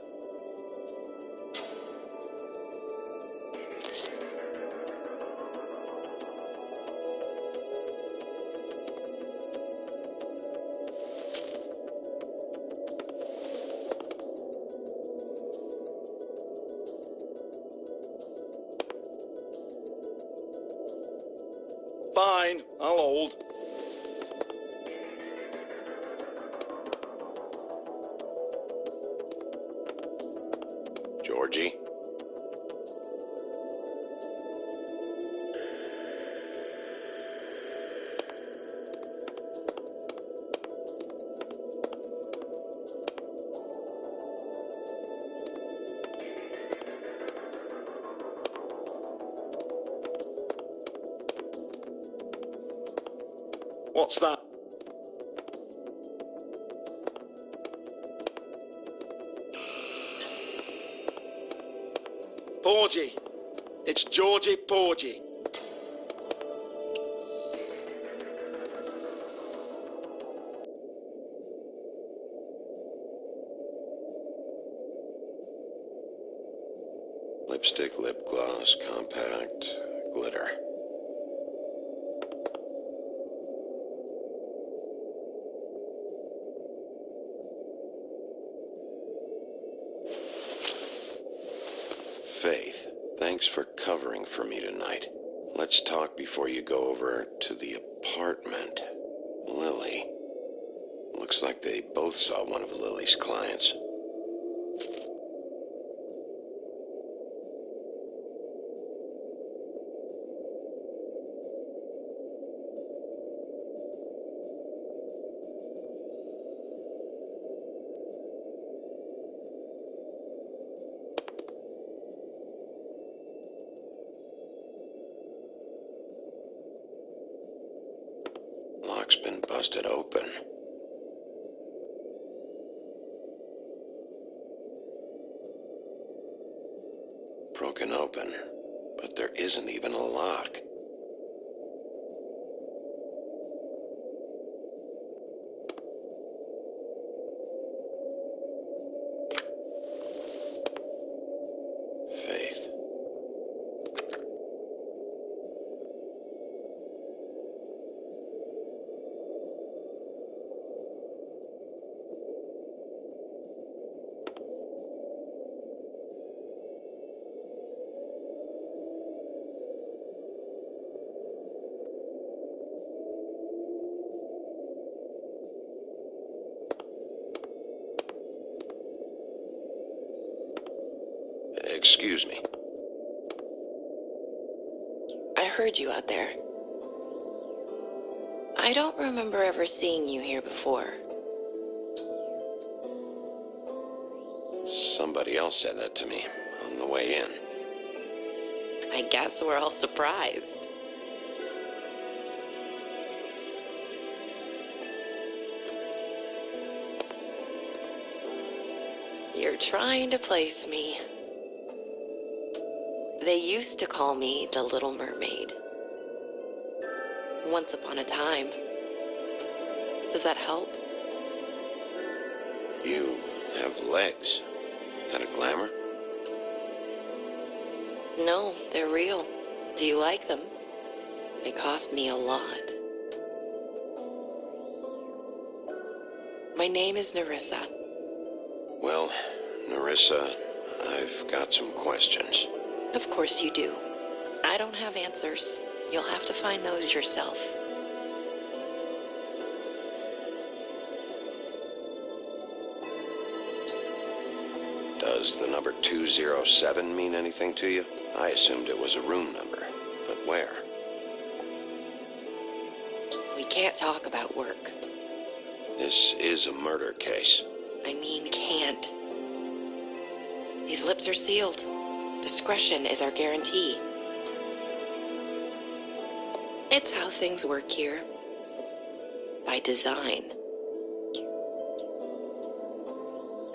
Fine, I'll hold. Georgie? What's that? Porgy. It's Georgie Porgy. Lipstick, lip gloss, compact, glitter. Faith, thanks for covering for me tonight. Let's talk before you go over to the apartment. Lily. Looks like they both saw one of Lily's clients. Lock's been busted open. Broken open, but there isn't even a lock. Faith. Excuse me. I heard you out there. I don't remember ever seeing you here before. Somebody else said that to me on the way in. I guess we're all surprised. You're trying to place me. They used to call me the Little Mermaid. Once upon a time. Does that help? You have legs. Had a glamour? No, they're real. Do you like them? They cost me a lot. My name is Nerissa. Well, Nerissa, I've got some questions. Of course you do. I don't have answers. You'll have to find those yourself. Does the number 207 mean anything to you? I assumed it was a room number, but where? We can't talk about work. This is a murder case. I mean, can't. These lips are sealed. Discretion is our guarantee. It's how things work here. By design.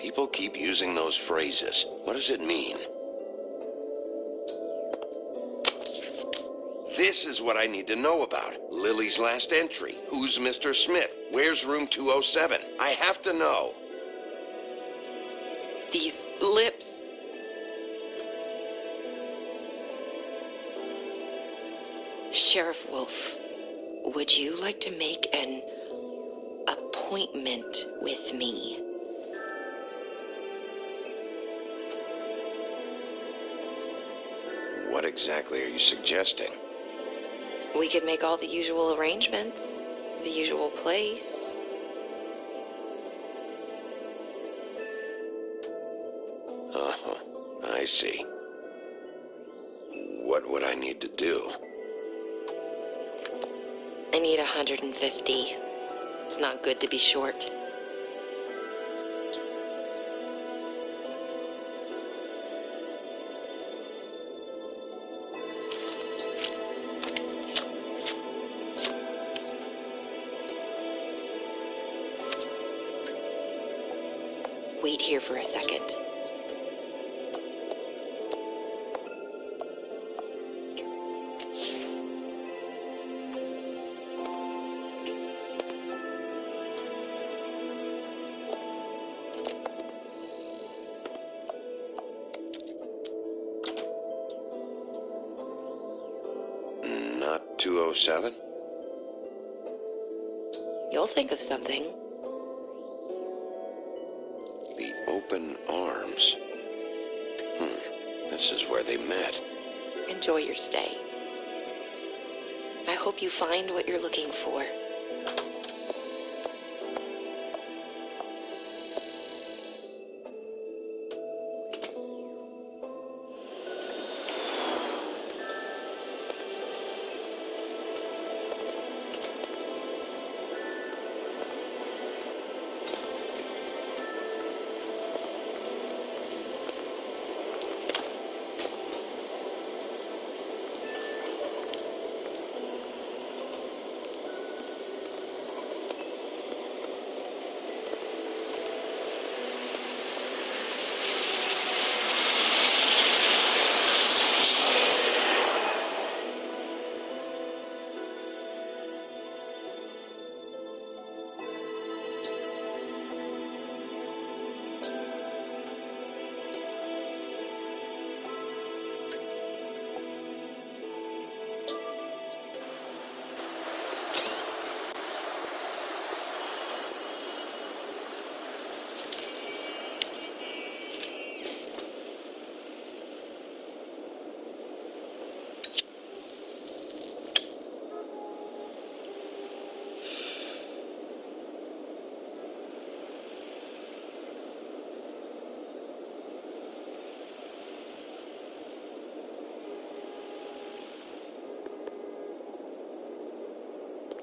People keep using those phrases. What does it mean? This is what I need to know about. Lily's last entry. Who's Mr. Smith? Where's room 207? I have to know. These lips. Sheriff Wolf, would you like to make an appointment with me? What exactly are you suggesting? We could make all the usual arrangements, the usual place. Uh-huh. I see. What would I need to do? I need 150. It's not good to be short. Wait here for a second. Not 207? You'll think of something. The open arms. This is where they met. Enjoy your stay. I hope you find what you're looking for.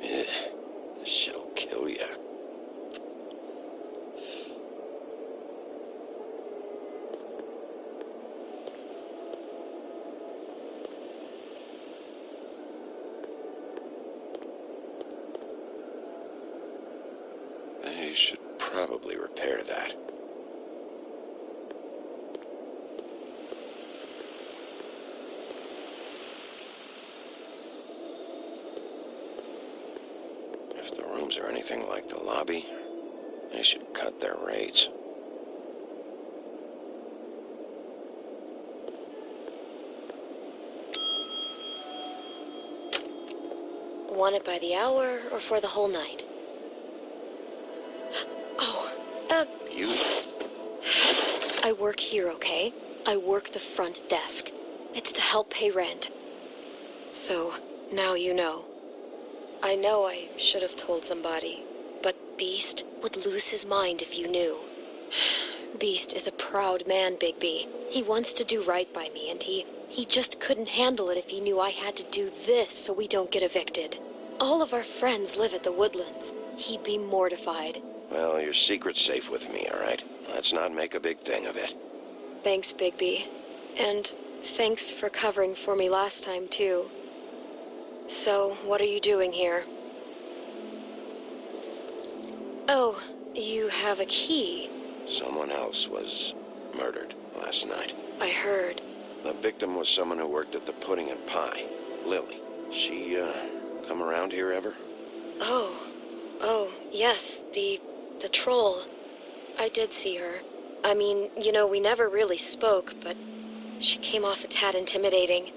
This shit'll kill ya. They should probably repair that. If the rooms are anything like the lobby, they should cut their rates. Want it by the hour or for the whole night? You? I work here, okay? I work the front desk. It's to help pay rent. So, now you know. I know I should have told somebody, but Beast would lose his mind if you knew. Beast is a proud man, Bigby. He wants to do right by me, and he just couldn't handle it if he knew I had to do this so we don't get evicted. All of our friends live at the Woodlands. He'd be mortified. Well, your secret's safe with me, all right? Let's not make a big thing of it. Thanks, Bigby. And thanks for covering for me last time, too. So, what are you doing here? Oh, you have a key. Someone else was murdered last night. I heard. The victim was someone who worked at the Pudding and Pie, Lily. She, come around here ever? Oh, yes, the troll. I did see her. I mean, you know, we never really spoke, but she came off a tad intimidating.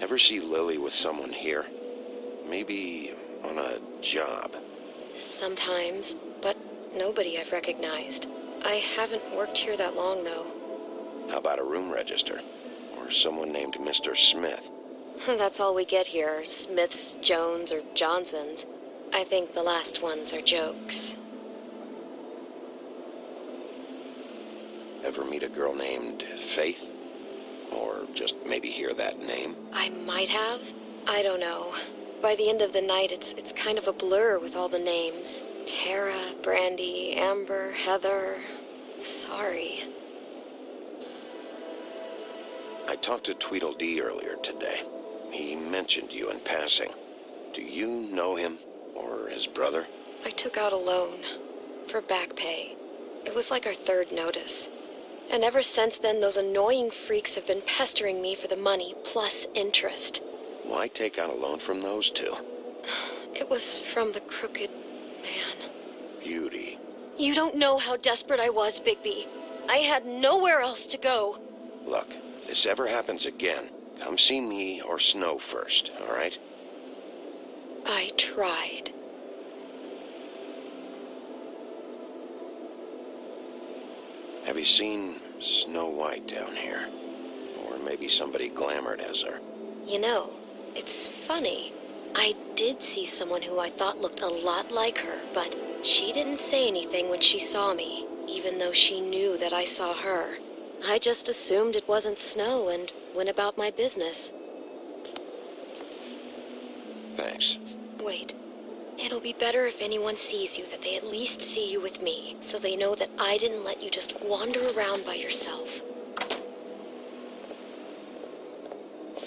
Ever see Lily with someone here? Maybe on a job. Sometimes, but nobody I've recognized. I haven't worked here that long, though. How about a room register? Or someone named Mr. Smith? That's all we get here, Smiths, Jones, or Johnsons. I think the last ones are jokes. Ever meet a girl named Faith? Or just maybe hear that name? I might have. I don't know. By the end of the night, it's kind of a blur with all the names. Tara, Brandy, Amber, Heather. Sorry. I talked to Tweedledee earlier today. He mentioned you in passing. Do you know him? Or his brother? I took out a loan. For back pay. It was like our third notice. And ever since then, those annoying freaks have been pestering me for the money, plus interest. Why take out a loan from those two? It was from the crooked man. Beauty. You don't know how desperate I was, Bigby. I had nowhere else to go. Look, if this ever happens again, come see me or Snow first, all right? I tried. Have you seen Snow White down here? Or maybe somebody glamored as her? You know, it's funny. I did see someone who I thought looked a lot like her, but she didn't say anything when she saw me, even though she knew that I saw her. I just assumed it wasn't Snow and went about my business. Thanks. Wait. It'll be better if anyone sees you that they at least see you with me, so they know that I didn't let you just wander around by yourself.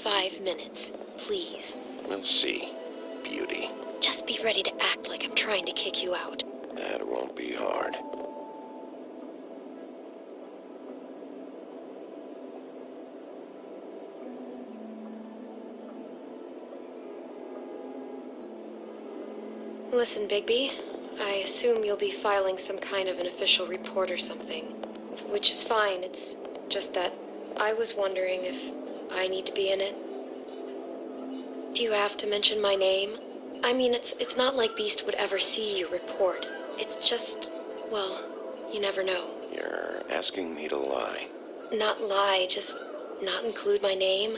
5 minutes, please. We'll see, Beauty. Just be ready to act like I'm trying to kick you out. That won't be hard. Listen, Bigby, I assume you'll be filing some kind of an official report or something. Which is fine, it's just that I was wondering if I need to be in it. Do you have to mention my name? I mean, it's not like Beast would ever see your report. It's just, well, you never know. You're asking me to lie. Not lie, just not include my name.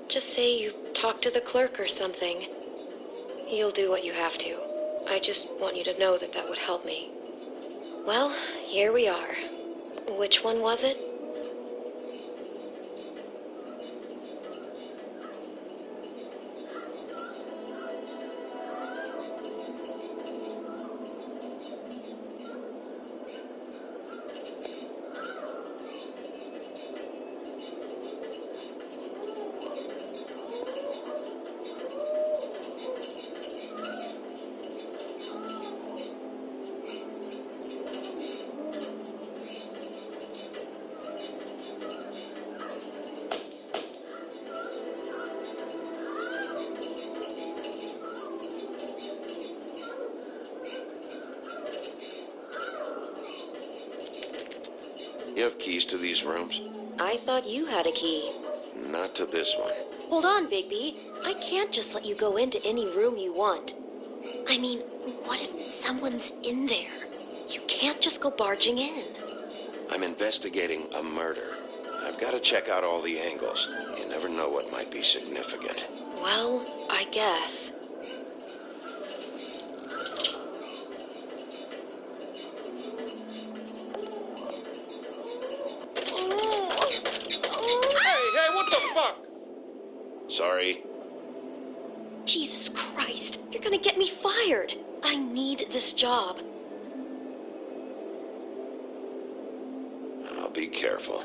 Just say you talked to the clerk or something. You'll do what you have to. I just want you to know that that would help me. Well, here we are. Which one was it? You have keys to these rooms? I thought you had a key. Not to this one. Hold on, Bigby. I can't just let you go into any room you want. I mean, what if someone's in there? You can't just go barging in. I'm investigating a murder. I've got to check out all the angles. You never know what might be significant. Well, I guess. Hey, what the fuck? Sorry. Jesus Christ, you're gonna get me fired. fired. I need this job. I'll be careful.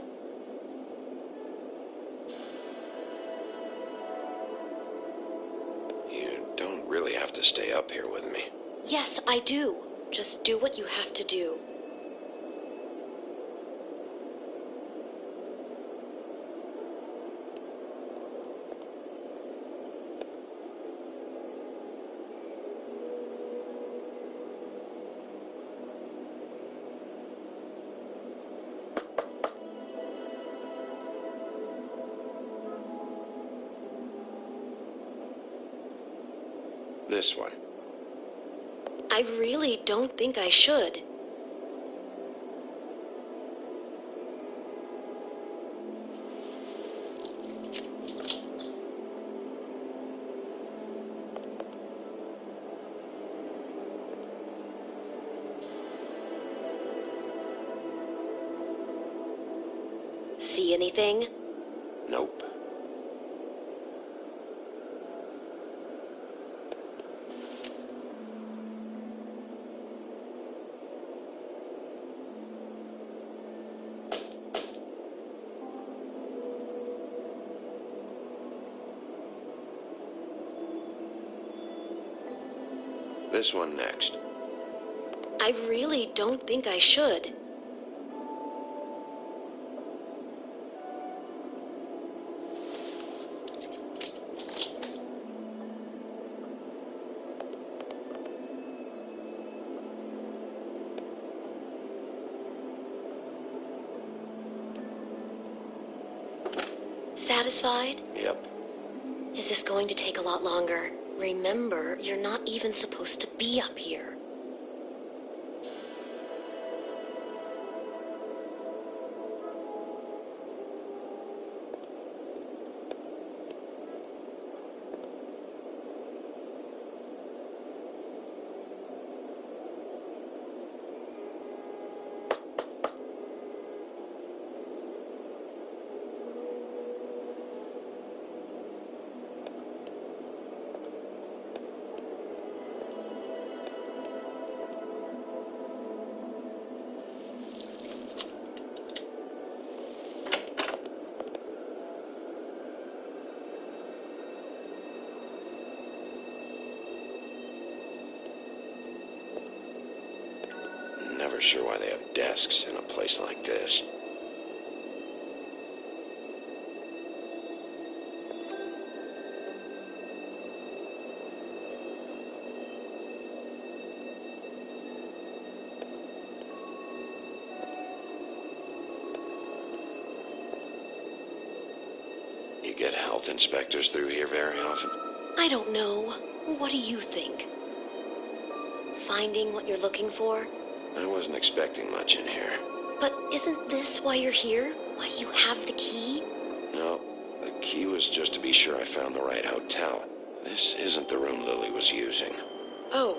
You don't really have to stay up here with me. Yes, I do. Just do what you have to do. This one. I really don't think I should. See anything? Nope. This one next. I really don't think I should. Satisfied? Yep. Is this going to take a lot longer? Remember, you're not even supposed to be up here. Never sure why they have desks in a place like this. You get health inspectors through here very often? I don't know. What do you think? Finding what you're looking for? I wasn't expecting much in here. But isn't this why you're here? Why you have the key? No, the key was just to be sure I found the right hotel. This isn't the room Lily was using. Oh.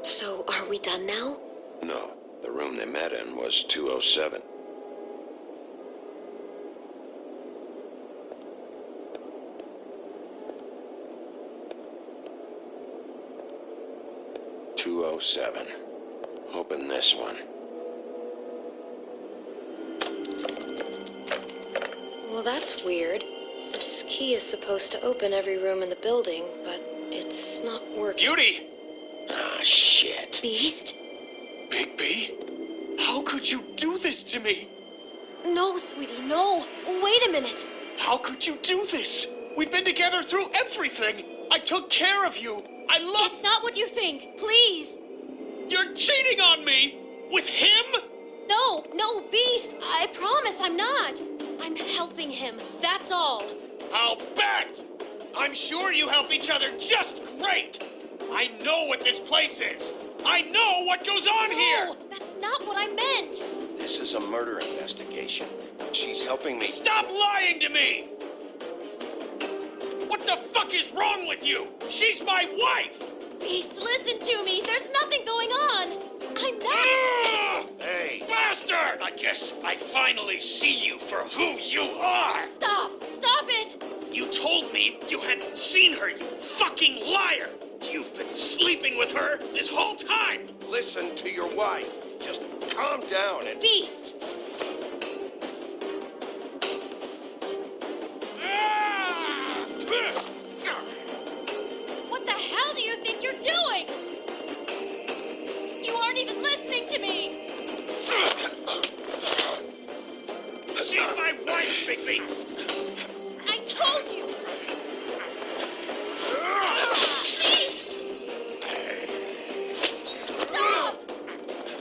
So, are we done now? No, the room they met in was 207. Open this one. Well, that's weird. This key is supposed to open every room in the building, but it's not working. Beauty! Ah, shit. Beast? Big B? How could you do this to me? No, sweetie, no. Wait a minute. How could you do this? We've been together through everything. I took care of you. I love... It's not what you think. Please. You're cheating on me! With him? No, Beast. I promise I'm not. I'm helping him. That's all. I'll bet! I'm sure you help each other just great! I know what this place is! I know what goes on here! No, that's not what I meant. This is a murder investigation. She's helping me. Stop lying to me! What the fuck is wrong with you? She's my wife! Beast, listen to me. There's nothing going on. I'm not! Hey! Bastard! I guess I finally see you for who you are! Stop! Stop it! You told me you hadn't seen her, you fucking liar! You've been sleeping with her this whole time! Listen to your wife. Just calm down and... Beast! What the hell do you think you're doing? You aren't even listening to me! She's my wife, Bigby! I told you! Beast! Stop! Beast,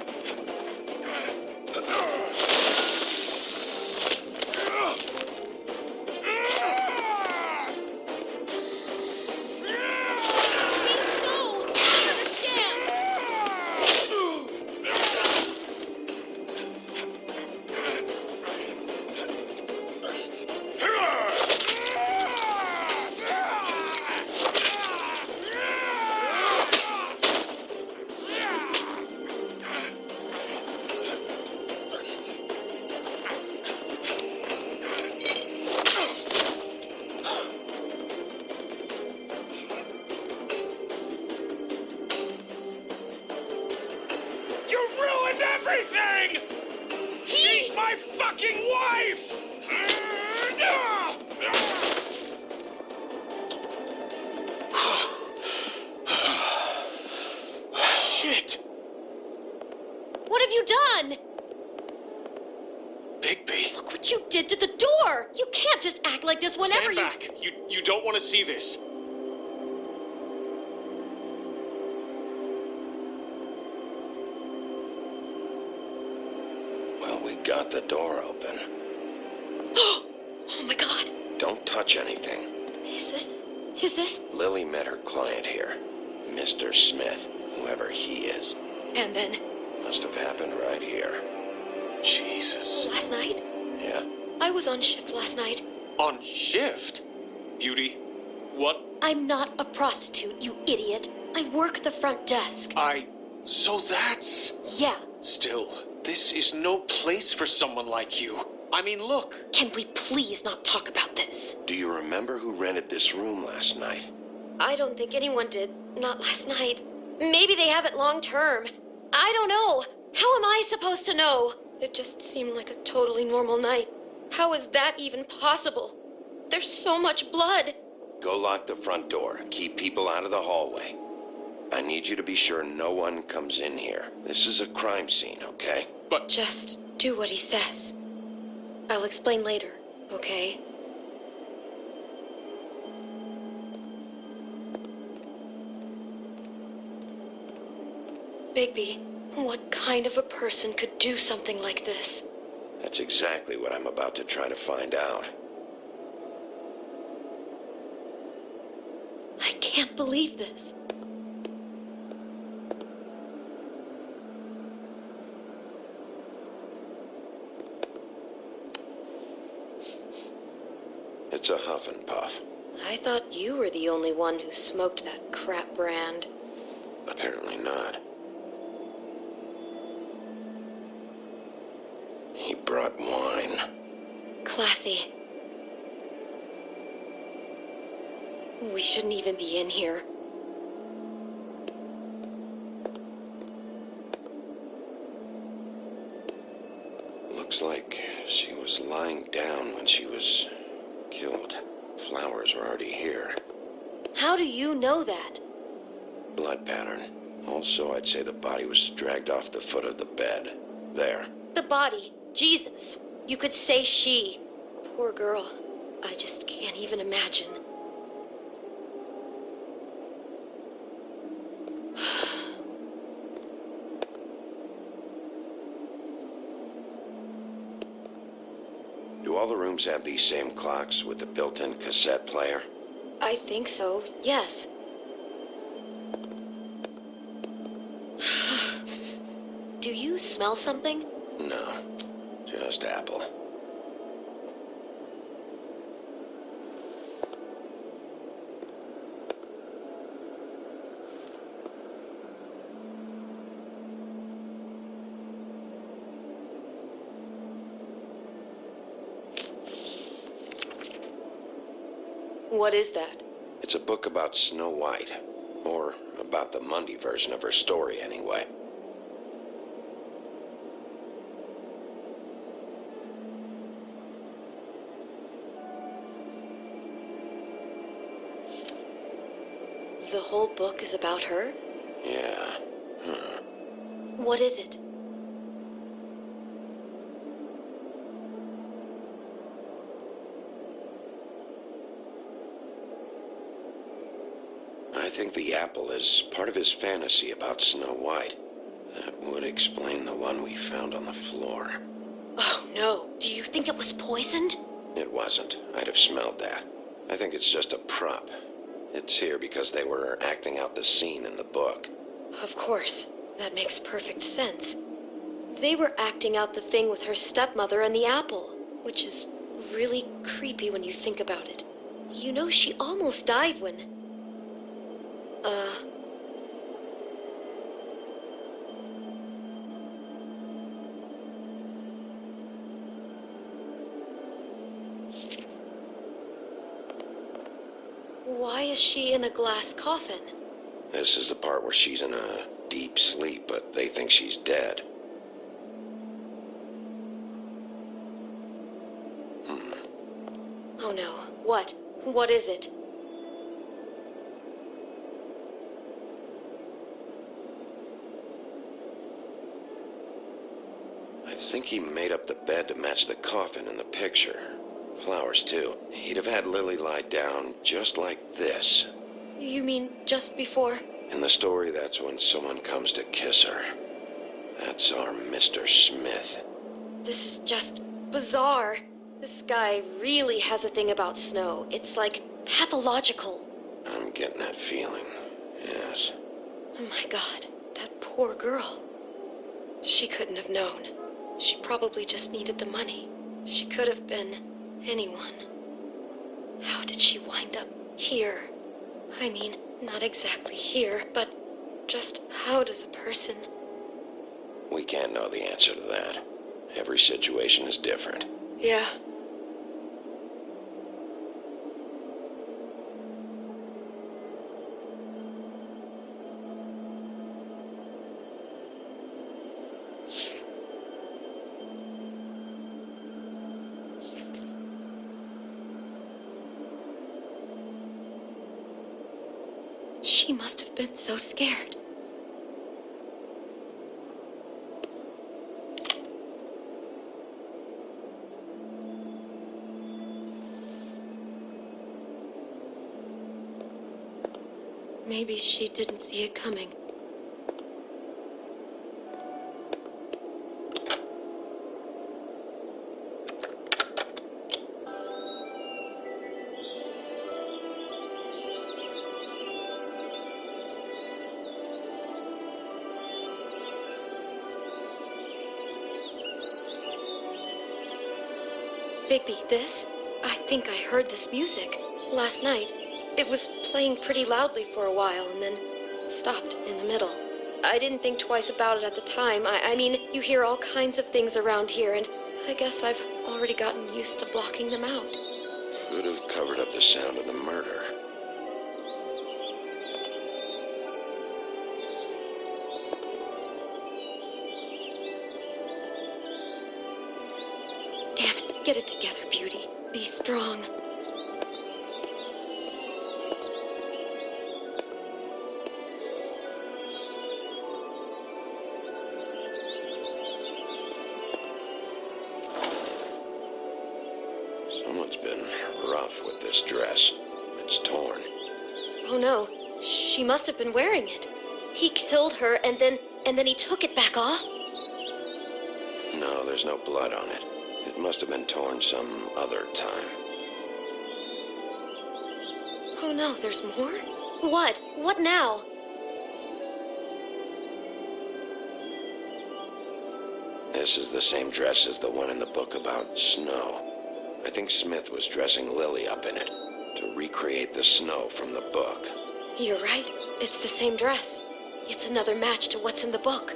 no! I understand! You ruined everything! She's my fucking wife! Shit! What have you done? Bigby, Look what you did to the door! You can't just act like this whenever stand back. You don't want to see this. Well, we got the door open. Oh my god. Don't touch anything. Is this? Lily met her client here, Mr. Smith, whoever he is. And then, Must have happened right here. Jesus. last night? Yeah? I was on shift last night. On shift? Beauty, what? I'm not a prostitute, you idiot. I work the front desk. So that's... Yeah. Still, this is no place for someone like you. I mean, look. Can we please not talk about this? Do you remember who rented this room last night? I don't think anyone did. Not last night. Maybe they have it long term. I don't know. How am I supposed to know? It just seemed like a totally normal night. How is that even possible? There's so much blood. Go lock the front door. Keep people out of the hallway. I need you to be sure no one comes in here. This is a crime scene, okay? But... Just do what he says. I'll explain later, okay? Bigby, what kind of a person could do something like this? That's exactly what I'm about to try to find out. I can't believe this. It's a huff and puff. I thought you were the only one who smoked that crap brand. Apparently not. He brought wine. Classy. We shouldn't even be in here. Looks like she was lying down when she was killed. Flowers were already here. How do you know that? Blood pattern. Also, I'd say the body was dragged off the foot of the bed. There. The body. Jesus. You could say she. Poor girl. I just can't even imagine. Do all the rooms have these same clocks with the built-in cassette player? I think so, yes. Do you smell something? No. Just apple. What is that? It's a book about Snow White. Or about the Monday version of her story, anyway. The whole book is about her? Yeah. What is it? I think the apple is part of his fantasy about Snow White. That would explain the one we found on the floor. Oh no, do you think it was poisoned? It wasn't. I'd have smelled that. I think it's just a prop. It's here because they were acting out the scene in the book. Of course. That makes perfect sense. They were acting out the thing with her stepmother and the apple, which is really creepy when you think about it. You know, she almost died when... Why is she in a glass coffin? This is the part where she's in a deep sleep, but they think she's dead. Oh no. What? What is it? I think he made up the bed to match the coffin in the picture. Flowers, too. He'd have had Lily lie down just like this. You mean just before? In the story, that's when someone comes to kiss her. That's our Mr. Smith. This is just bizarre. This guy really has a thing about snow. It's like pathological. I'm getting that feeling, yes. Oh my God, that poor girl. She couldn't have known. She probably just needed the money. She could have been anyone. How did she wind up here? I mean, not exactly here, but just how does a person... We can't know the answer to that. Every situation is different. Yeah. She must have been so scared. Maybe she didn't see it coming. Bigby, this? I think I heard this music last night. It was playing pretty loudly for a while and then stopped in the middle. I didn't think twice about it at the time. I mean, you hear all kinds of things around here, and I guess I've already gotten used to blocking them out. Could have covered up the sound of the murder. Damn it, get it together, Beauty. Be strong. Someone's been rough with this dress. It's torn. Oh no, she must have been wearing it. He killed her and then he took it back off? No, there's no blood on it. It must have been torn some other time. Oh no, there's more? What? What now? This is the same dress as the one in the book about snow. I think Smith was dressing Lily up in it to recreate the snow from the book. You're right. It's the same dress. It's another match to what's in the book.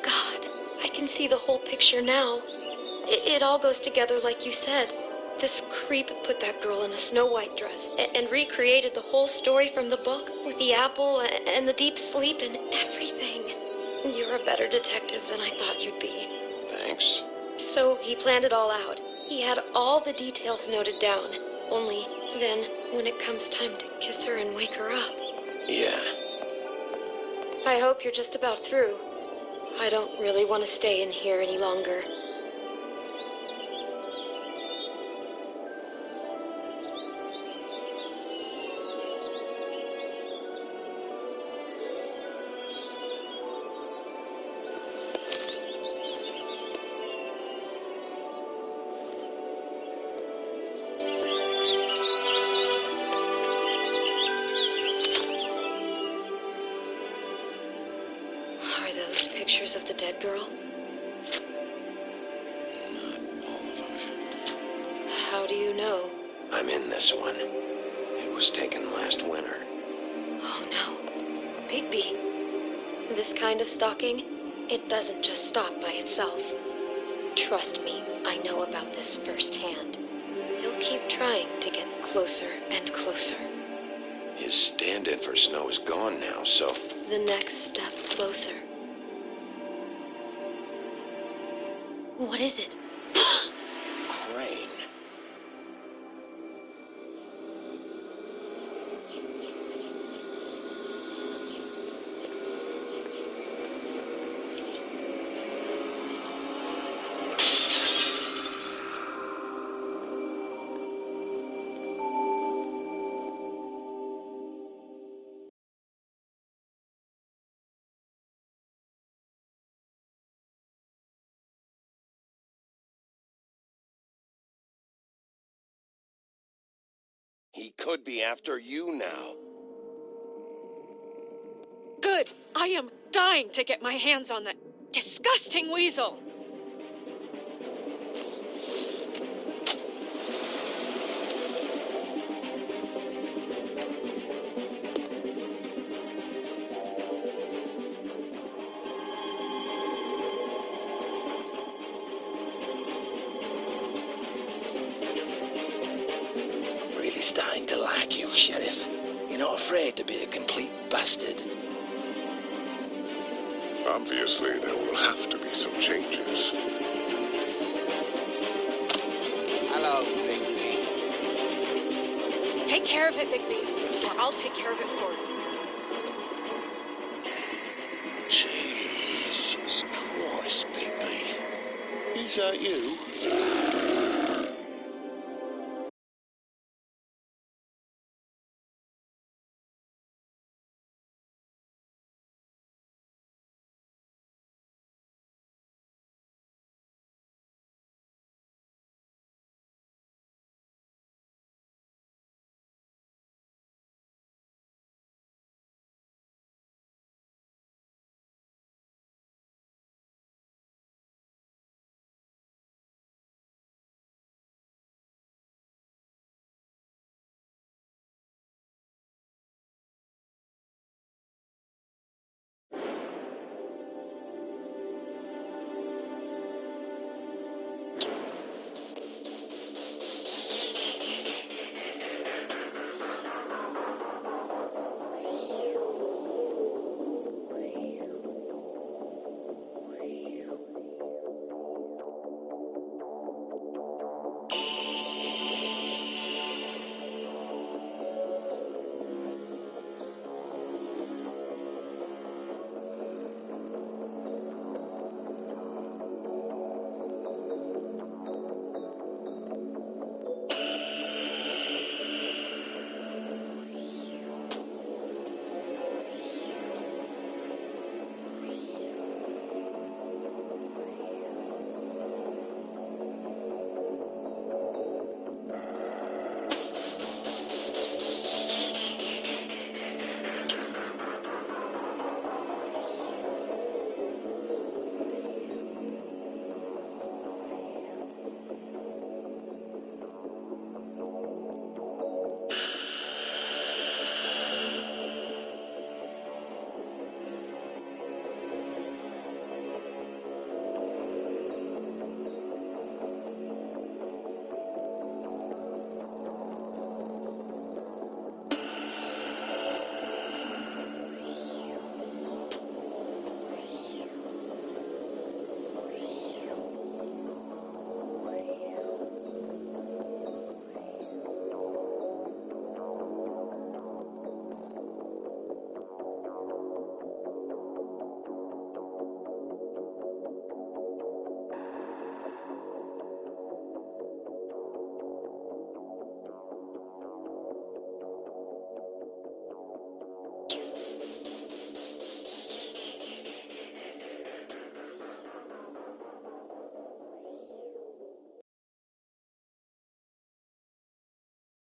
God, I can see the whole picture now. It all goes together like you said. This creep put that girl in a Snow White dress and recreated the whole story from the book with the apple and the deep sleep and everything. You're a better detective than I thought you'd be. Thanks. So he planned it all out. He had all the details noted down. Only then, when it comes time to kiss her and wake her up. Yeah. I hope you're just about through. I don't really want to stay in here any longer. Pictures of the dead girl? Not all of them. How do you know? I'm in this one. It was taken last winter. Oh no. Bigby. This kind of stalking, it doesn't just stop by itself. Trust me, I know about this firsthand. He'll keep trying to get closer and closer. His stand-in for Snow is gone now, so... The next step closer. What is it? Crane. He could be after you now. Good. I am dying to get my hands on that disgusting weasel. Starting to like you, Sheriff. You're not afraid to be a complete bastard. Obviously, there will have to be some changes. Hello, Bigby. Take care of it, Bigby, or I'll take care of it for you. Jesus Christ, Bigby. Is that you?